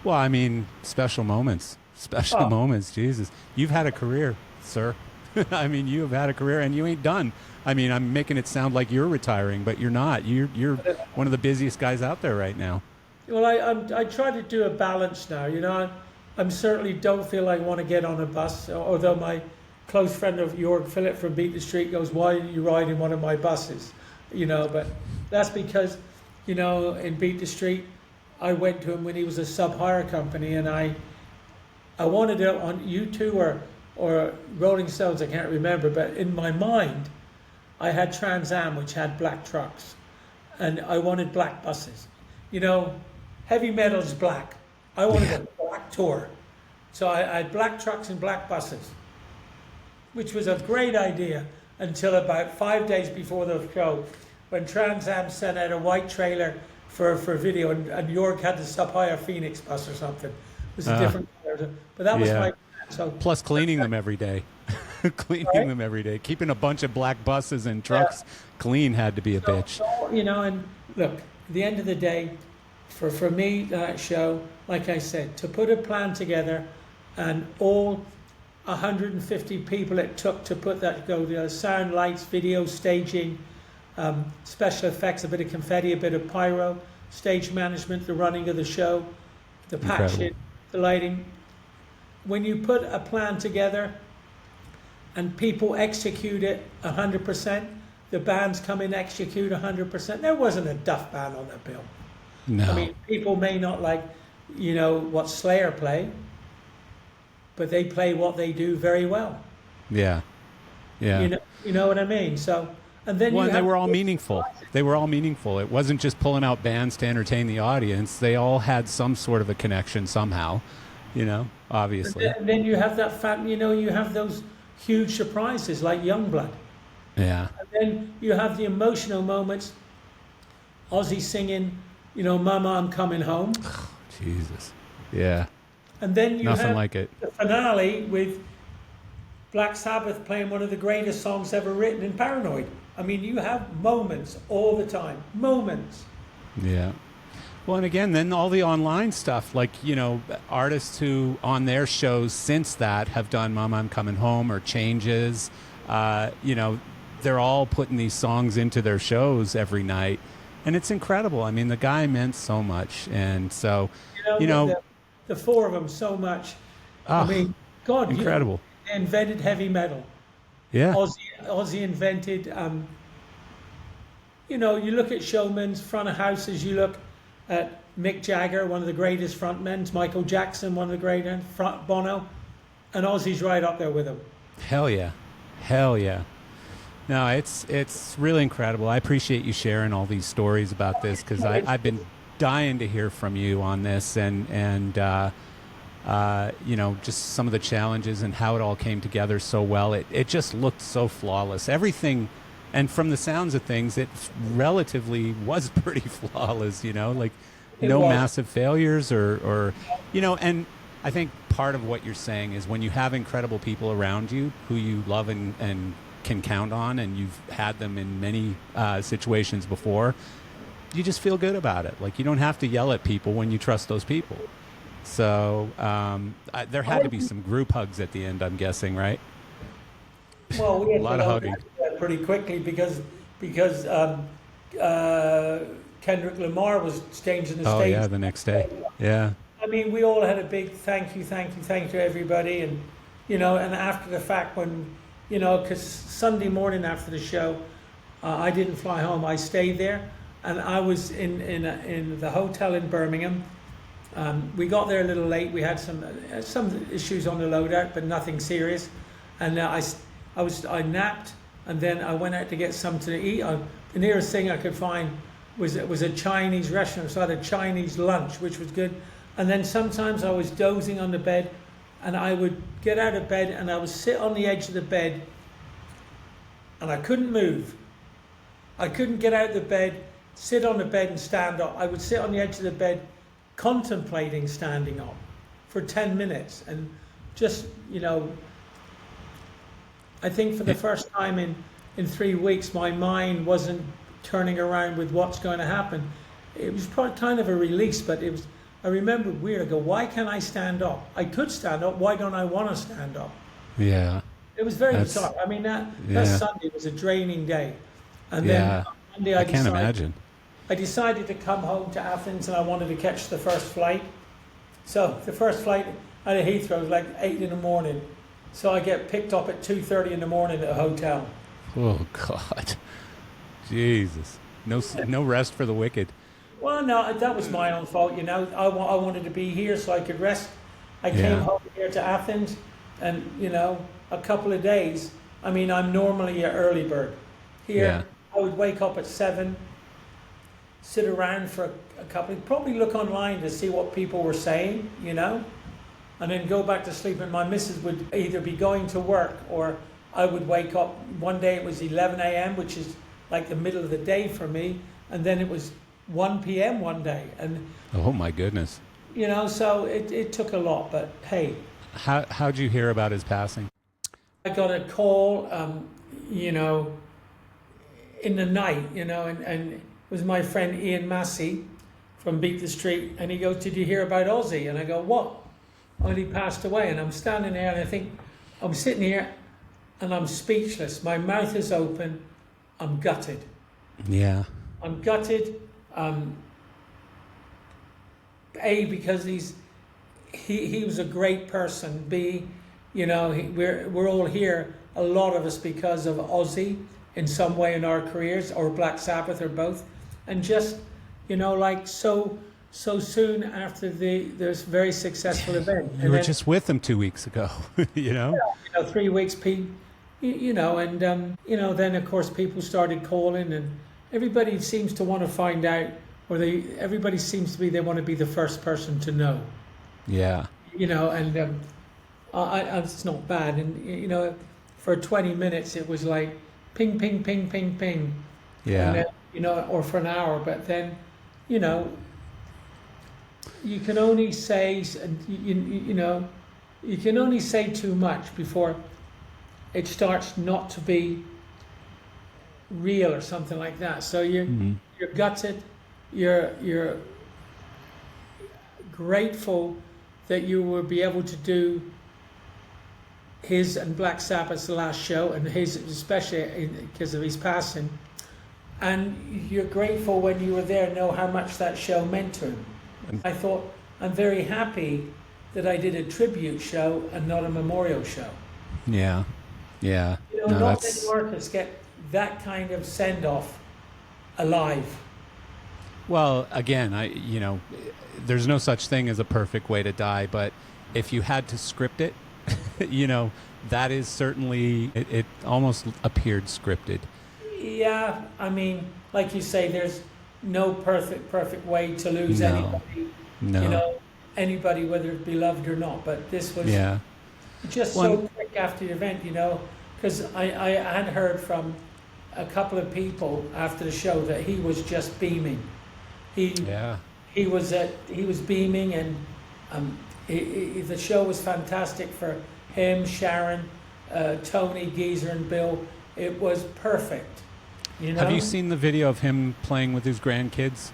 Well, I mean, special moments. Special moments, Jesus. You've had a career, sir. I mean, you have had a career, and you ain't done. I mean, I'm making it sound like you're retiring, but you're not. You're one of the busiest guys out there right now. Well, I try to do a balance now. You know, I'm certainly don't feel I want to get on a bus. Although my close friend of Jörg Philip from Beat the Street goes, "Why didn't you ride in one of my buses?" You know, but that's because, you know, in Beat the Street, I went to him when he was a sub-hire company, and I wanted it on U2 or Rolling Stones, I can't remember, but in my mind, I had Trans Am, which had black trucks, and I wanted black buses. You know, heavy metal's black. I wanted a black tour. So I had black trucks and black buses, which was a great idea until about 5 days before the show, when Trans Am sent out a white trailer for video, and Jörg had the sub-hire Phoenix bus or something. It was a different color. But that was my plan. So plus cleaning them every day. Cleaning them every day. Keeping a bunch of black buses and trucks clean had to be a bitch. So, you know, and look, at the end of the day, for me, that show, like I said, to put a plan together and all 150 people it took to put that together, sound, lights, video, staging, special effects, a bit of confetti, a bit of pyro, stage management, the running of the show, the patching, the lighting. When you put a plan together and people execute it 100%, the bands come in, execute 100%. There wasn't a duff band on that bill. No. I mean, people may not like, you know, what Slayer play, but they play what they do very well. Yeah. Yeah. You know what I mean? So, and then they were all meaningful. They were all meaningful. It wasn't just pulling out bands to entertain the audience. They all had some sort of a connection somehow, you know, obviously. And then you have that fact, you know, you have those huge surprises like Youngblood. Yeah. And then you have the emotional moments. Ozzy singing, you know, "Mama, I'm Coming Home." Jesus. Yeah. And then you Nothing have like it. the finale with Black Sabbath playing one of the greatest songs ever written in Paranoid. I mean, you have moments all the time. Moments. Yeah. Well, and again, then all the online stuff, like, you know, artists who on their shows since that have done "Mama, I'm Coming Home" or "Changes." You know, they're all putting these songs into their shows every night. And it's incredible. I mean, the guy meant so much. And so, you know the four of them so much. I mean, God, incredible. They invented heavy metal. Yeah. Ozzy invented, you know, you look at showman's front of houses, you look at Mick Jagger, one of the greatest frontmen, Michael Jackson, one of the greatest, Bono, and Ozzy's right up there with him. Hell yeah. Hell yeah. No, it's really incredible. I appreciate you sharing all these stories about this, because I've been dying to hear from you on this and you know, just some of the challenges and how it all came together so well. It just looked so flawless. Everything, and from the sounds of things, it relatively was pretty flawless, you know, like no massive failures or, you know, and I think part of what you're saying is when you have incredible people around you who you love and can count on, and you've had them in many situations before, you just feel good about it. Like, you don't have to yell at people when you trust those people. So there had to be some group hugs at the end, I'm guessing, right? Well, we had a lot of hugging pretty quickly because Kendrick Lamar was changing the stage. Oh yeah, the next day. Yeah. I mean, we all had a big thank you to everybody, and you know, and after the fact, when you know, because Sunday morning after the show, I didn't fly home. I stayed there, and I was in the hotel in Birmingham. We got there a little late. We had some issues on the loadout, but nothing serious. And I napped, and then I went out to get something to eat. The nearest thing I could find was a Chinese restaurant, so I had a Chinese lunch, which was good. And then sometimes I was dozing on the bed, and I would get out of bed, and I would sit on the edge of the bed, and I couldn't move. I couldn't get out of the bed, sit on the bed and stand up. I would sit on the edge of the bed contemplating standing up for 10 minutes. And just, you know, I think for the first time in 3 weeks, my mind wasn't turning around with what's going to happen. It was probably kind of a release, but it was, I remember weird. I go, why can't I stand up? I could stand up. Why don't I want to stand up? Yeah. It was very bizarre. I mean, that Sunday was a draining day. And then Monday I can't imagine. I decided to come home to Athens, and I wanted to catch the first flight. So the first flight out of Heathrow was like 8 in the morning. So I get picked up at 2:30 in the morning at a hotel. Oh God, Jesus! No rest for the wicked. Well, no, that was my own fault. You know, I wanted to be here so I could rest. I came home here to Athens, and you know, a couple of days. I mean, I'm normally an early bird. Here, I would wake up at 7, sit around for a couple, probably look online to see what people were saying, you know, and then go back to sleep. And my missus would either be going to work, or I would wake up. One day it was 11 a.m., which is like the middle of the day for me, and then it was 1 p.m. one day. And oh my goodness. You know, so it took a lot, but hey. How'd you hear about his passing? I got a call, you know, in the night, you know, and it was my friend Ian Massey from Beat the Street, and he goes, "Did you hear about Ozzy?" And I go, "What?" "Oh, he passed away." And I'm standing there, and I think, I'm sitting here, and I'm speechless. My mouth is open. I'm gutted. Yeah. I'm gutted. A, because he was a great person. B, you know, we're all here, a lot of us, because of Ozzy in some way in our careers, or Black Sabbath, or both. And just, you know, like so soon after this very successful event. You were just with him 2 weeks ago, you know? Yeah, you know, 3 weeks, you know, and, you know, then of course people started calling, and everybody seems to want to find out, or everybody seems to be, they want to be the first person to know. Yeah. You know, and it's not bad. And, you know, for 20 minutes it was like ping, ping, ping, ping, ping. Yeah. And then, you know, or for an hour. But then, you know, you can only say, you know, you can only say too much before it starts not to be real or something like that. So you're gutted. You're grateful that you will be able to do his and Black Sabbath's last show, and his especially because of his passing. And you're grateful when you were there, know how much that show meant to him. I thought, I'm very happy that I did a tribute show and not a memorial show. Yeah, yeah. You know, not many artists get that kind of send-off alive. Well, again, you know, there's no such thing as a perfect way to die, but if you had to script it, you know, that is certainly, it almost appeared scripted. Yeah, I mean, like you say, there's no perfect way to lose anybody. No. You know, anybody, whether it be loved or not. But this was just so quick after the event, you know, because I had heard from a couple of people after the show that he was just beaming. He was beaming, and the show was fantastic for him, Sharon, Tony, Geezer, and Bill. It was perfect. You know? Have you seen the video of him playing with his grandkids?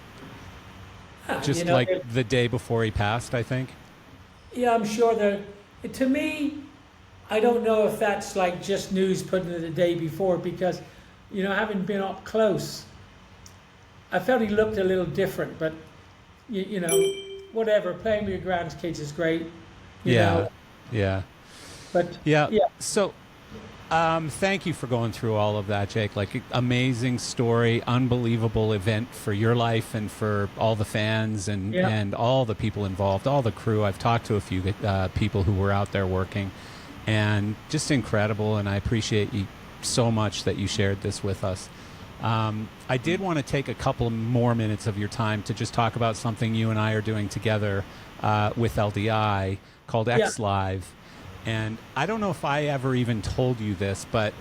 Just, you know, like the day before he passed, I think. Yeah, I'm sure that. To me, I don't know if that's like just news put in the day before, because, you know, having been up close, I felt he looked a little different. But you know, whatever. Playing with your grandkids is great. You know. Yeah. But yeah. So, thank you for going through all of that, Jake. Like, amazing story, unbelievable event for your life and for all the fans and all the people involved, all the crew. I've talked to a few people who were out there working, and just incredible. And I appreciate you so much that you shared this with us. I did want to take a couple more minutes of your time to just talk about something you and I are doing together with LDI called X Live. And I don't know if I ever even told you this, but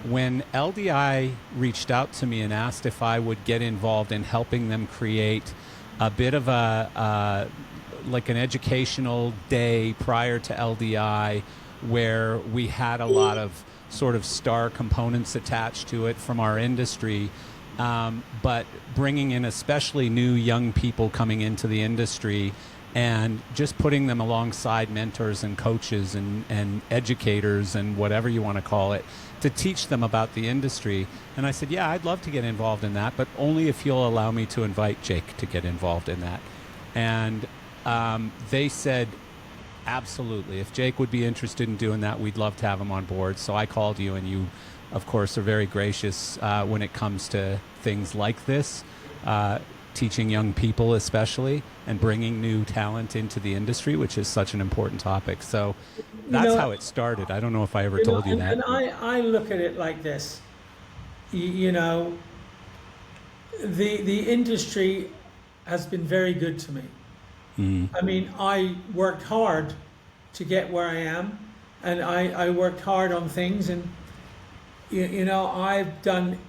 when LDI reached out to me and asked if I would get involved in helping them create a bit of like an educational day prior to LDI, where we had a lot of sort of star components attached to it from our industry, but bringing in especially new young people coming into the industry and just putting them alongside mentors and coaches and educators and whatever you want to call it to teach them about the industry. And I said, yeah, I'd love to get involved in that, but only if you'll allow me to invite Jake to get involved in that. And they said, absolutely. If Jake would be interested in doing that, we'd love to have him on board. So I called you, and you, of course, are very gracious when it comes to things like this, teaching young people especially, and bringing new talent into the industry, which is such an important topic. So that's how it started. I don't know if I ever told you that. And I look at it like this. You know, the industry has been very good to me. I mean, I worked hard to get where I am, and I worked hard on things, and you know, I've done,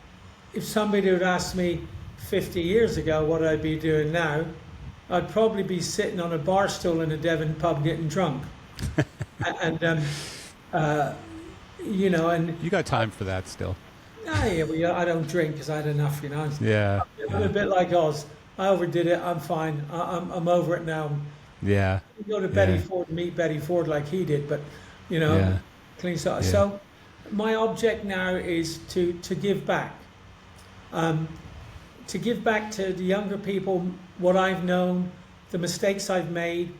if somebody would ask me 50 years ago what I'd be doing now, I'd probably be sitting on a bar stool in a Devon pub getting drunk. And you know, and you got time for that still. Yeah, well, I don't drink because I had enough, you know. I'm a bit like Oz. I overdid it. I'm fine. I'm over it now. Yeah. You go to Betty Ford and meet Betty Ford like he did, but you know, clean stuff. Yeah. So my object now is to give back. To give back to the younger people what I've known, the mistakes I've made.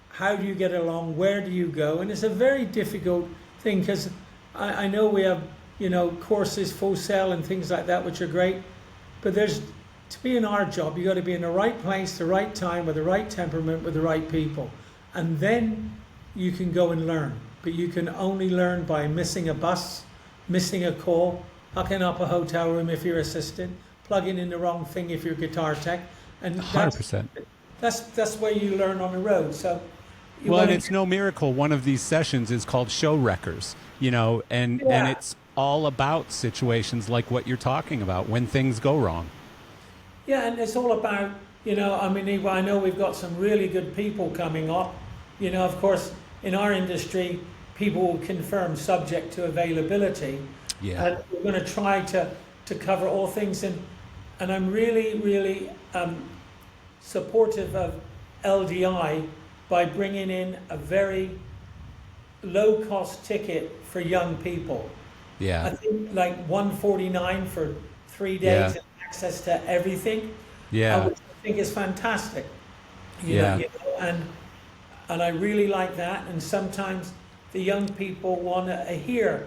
How do you get along? Where do you go? And it's a very difficult thing because I know we have, you know, courses, full sell and things like that, which are great, but to be in our job, you got to be in the right place, the right time, with the right temperament, with the right people. And then you can go and learn. But you can only learn by missing a bus, missing a call, hucking up a hotel room if you're assistant, plugging in the wrong thing if you're guitar tech. And 100%. That's where you learn on the road. So well, and it's no miracle one of these sessions is called Show Wreckers, you know, and it's all about situations like what you're talking about when things go wrong. Yeah, and it's all about, you know, I mean, I know we've got some really good people coming up. You know, of course, in our industry, people will confirm subject to availability. Yeah. And we're going to try to cover all things. And I'm really, really supportive of LDI by bringing in a very low-cost ticket for young people. Yeah. I think like $149 for 3 days. Yeah. Access to everything, which I think is fantastic. You know, and I really like that. And sometimes the young people want to hear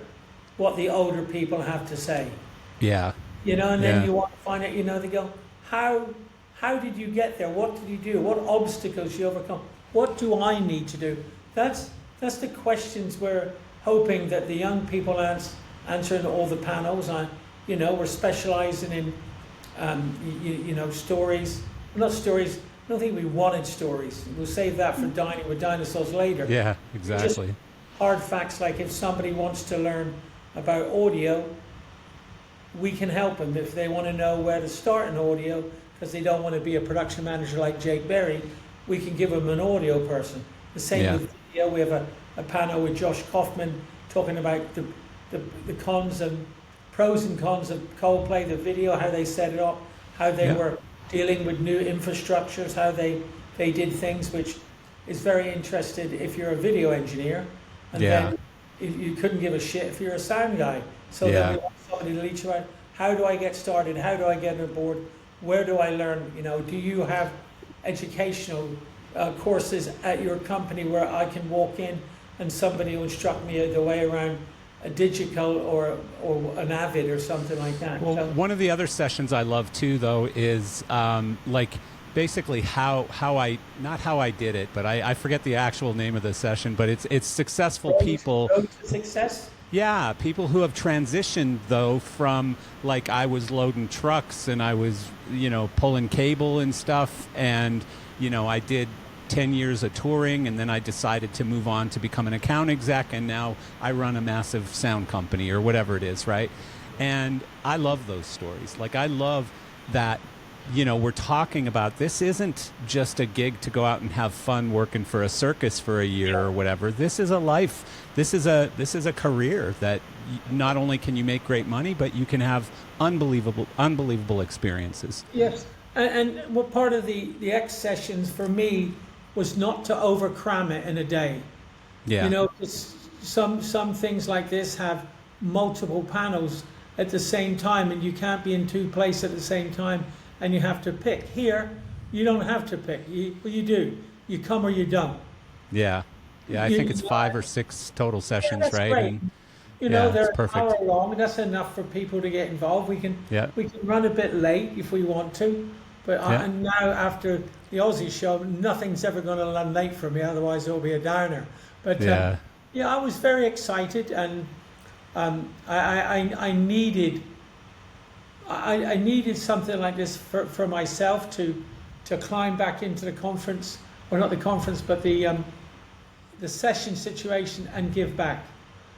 what the older people have to say. Yeah, you know, and then you want to find out. You know, they go, how did you get there? What did you do? What obstacles you overcome? What do I need to do? That's the questions we're hoping that the young people answer in all the panels. You know, we're specializing in. You know, stories, not stories, I don't think we wanted stories. We'll save that for Dining with Dinosaurs later. Yeah, exactly. Just hard facts, like if somebody wants to learn about audio, we can help them. If they want to know where to start in audio, because they don't want to be a production manager like Jake Berry, we can give them an audio person. The same with video. We have a panel with Josh Kaufman talking about the cons and pros and cons of Coldplay, the video, how they set it up, how they were dealing with new infrastructures, how they did things, which is very interested if you're a video engineer, and then you couldn't give a shit if you're a sound guy. So then we want somebody to teach about how do I get started, how do I get on board, where do I learn, you know, do you have educational courses at your company where I can walk in and somebody will instruct me the way around a digital or an Avid or something like that. Well, one of the other sessions I love too, though, is like basically how I, not how I did it, but I forget the actual name of the session, but it's successful people. Road to success? Yeah, people who have transitioned, though, from, like, I was loading trucks and I was, you know, pulling cable and stuff, and, you know, I did 10 years of touring, and then I decided to move on to become an account exec, and now I run a massive sound company or whatever it is, right? And I love those stories. Like, I love that, you know, we're talking about this isn't just a gig to go out and have fun working for a circus for a year or whatever. This is a life. This is a career that not only can you make great money, but you can have unbelievable experiences. Yes. And what part of the X sessions for me was not to overcram it in a day. Yeah. You know, some things like this have multiple panels at the same time, and you can't be in two places at the same time, and you have to pick. Here, you don't have to pick. You do. You come or you don't. Yeah. Yeah, I think it's 5 or 6 total sessions, that's right? great. And, you know, yeah, they're it's perfect. an hour long. That's enough for people to get involved. We can run a bit late if we want to, but and now after the Aussie show, nothing's ever going to run late for me. Otherwise, it'll be a downer. But I was very excited, and I needed something like this for myself to climb back into the conference, or not the conference, but the session situation, and give back.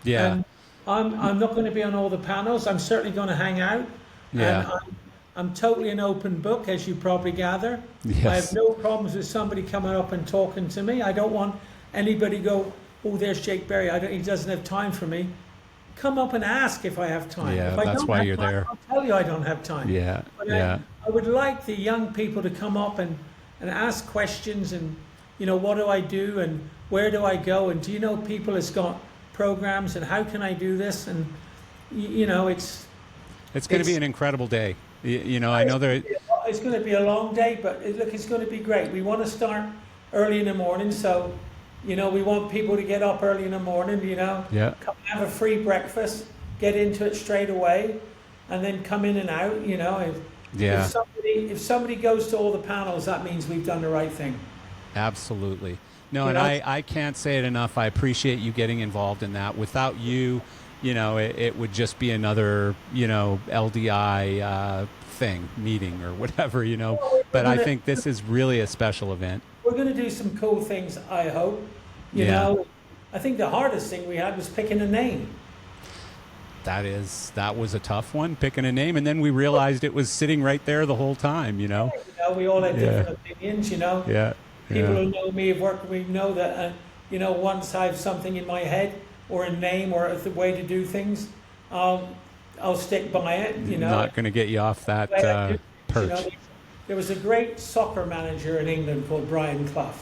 Yeah. And I'm not going to be on all the panels. I'm certainly going to hang out. Yeah. And I'm totally an open book, as you probably gather. Yes. I have no problems with somebody coming up and talking to me. I don't want anybody to go, oh, there's Jake Berry. He doesn't have time for me. Come up and ask if I have time. Yeah, if I that's don't why have you're time, there. I'll tell you I don't have time. Yeah. But Yeah. I would like the young people to come up and ask questions, and, you know, what do I do, and where do I go, and do you know people that's got programs, and how can I do this? And, you know, it's going to be an incredible day. You know, I know there. It's going to be a long day, but it's going to be great. We want to start early in the morning, so, you know, we want people to get up early in the morning, you know, come have a free breakfast, get into it straight away, and then come in and out, you know. If somebody goes to all the panels, that means we've done the right thing. Absolutely. No, and I can't say it enough. I appreciate you getting involved in that. Without you, you know, it would just be another, you know, LDI meeting or whatever, you know. But I think this is really a special event. We're going to do some cool things, I hope. You know, I think the hardest thing we had was picking a name. That was a tough one, picking a name, and then we realized it was sitting right there the whole time, you know. You know, we all had different opinions, you know. Yeah. People who know me, have worked with me, know that, you know, once I have something in my head, or a name, or a way to do things, I'll stick by it, you know. Not going to get you off that perch. You know, there was a great soccer manager in England called Brian Clough.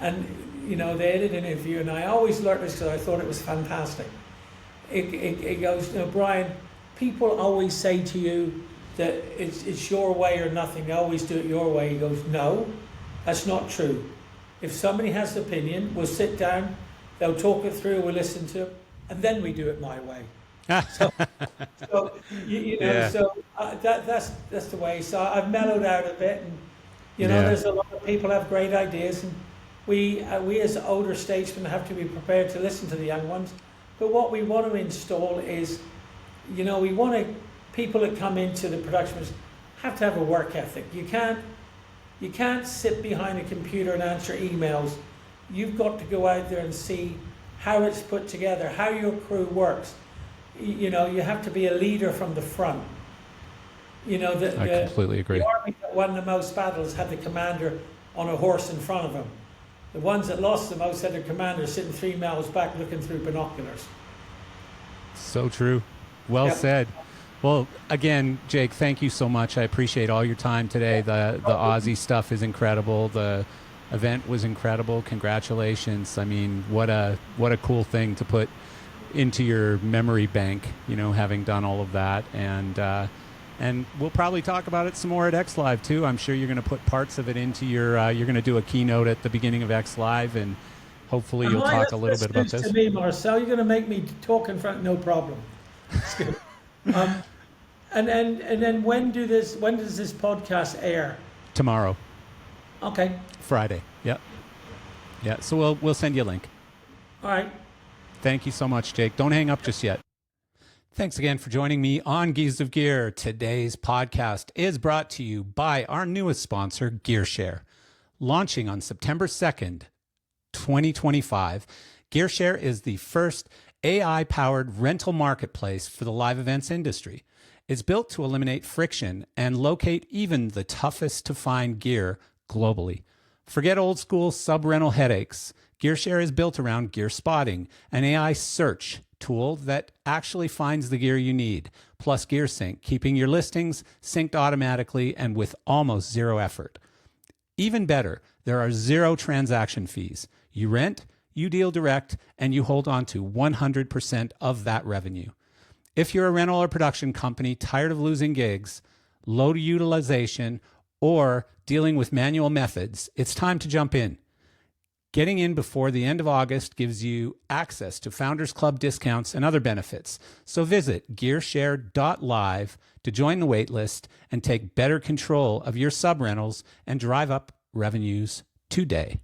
And, you know, they did an interview, and I always learned this because I thought it was fantastic. It goes, you know, Brian, people always say to you that it's your way or nothing. They always do it your way. He goes, no, that's not true. If somebody has an opinion, we'll sit down, they'll talk it through, we'll listen to it, and then we do it my way. So you know, that's the way. So I've mellowed out a bit, and, you know, there's a lot of people have great ideas, and we as older statesmen have to be prepared to listen to the young ones. But what we want to install is, you know, we want people that come into the production have to have a work ethic. You can't sit behind a computer and answer emails. You've got to go out there and see how it's put together, how your crew works. You know, you have to be a leader from the front. You know, I completely agree. The army that won the most battles had the commander on a horse in front of them. The ones that lost the most had their commander sitting 3 miles back looking through binoculars. So true. Well said. Well, again, Jake, thank you so much. I appreciate all your time today. The Aussie stuff is incredible. The event was incredible. Congratulations. I mean, what a cool thing to put into your memory bank, you know, having done all of that. And we'll probably talk about it some more at X Live too. I'm sure you're going to put parts of it into your. You're going to do a keynote at the beginning of X Live, and hopefully you'll talk a little bit about this. To me, Marcel, you're going to make me talk in front. No problem. It's good. And then when does this podcast air? Tomorrow. Okay. Friday. Yep. Yeah. So we'll send you a link. All right. Thank you so much, Jake. Don't hang up just yet. Thanks again for joining me on Geese of Gear. Today's podcast is brought to you by our newest sponsor, GearShare. Launching on September 2nd, 2025, GearShare is the first AI-powered rental marketplace for the live events industry. It's built to eliminate friction and locate even the toughest to find gear globally. Forget old school sub-rental headaches. GearShare is built around gear spotting, an AI search tool that actually finds the gear you need, plus GearSync, keeping your listings synced automatically and with almost zero effort. Even better, There are 0 transaction fees. You rent, you deal direct, and you hold on to 100% of that revenue. If you're a rental or production company tired of losing gigs, low utilization, or dealing with manual methods, it's time to jump in. Getting in before the end of August gives you access to Founders Club discounts and other benefits. So visit gearshare.live to join the waitlist and take better control of your sub rentals and drive up revenues today.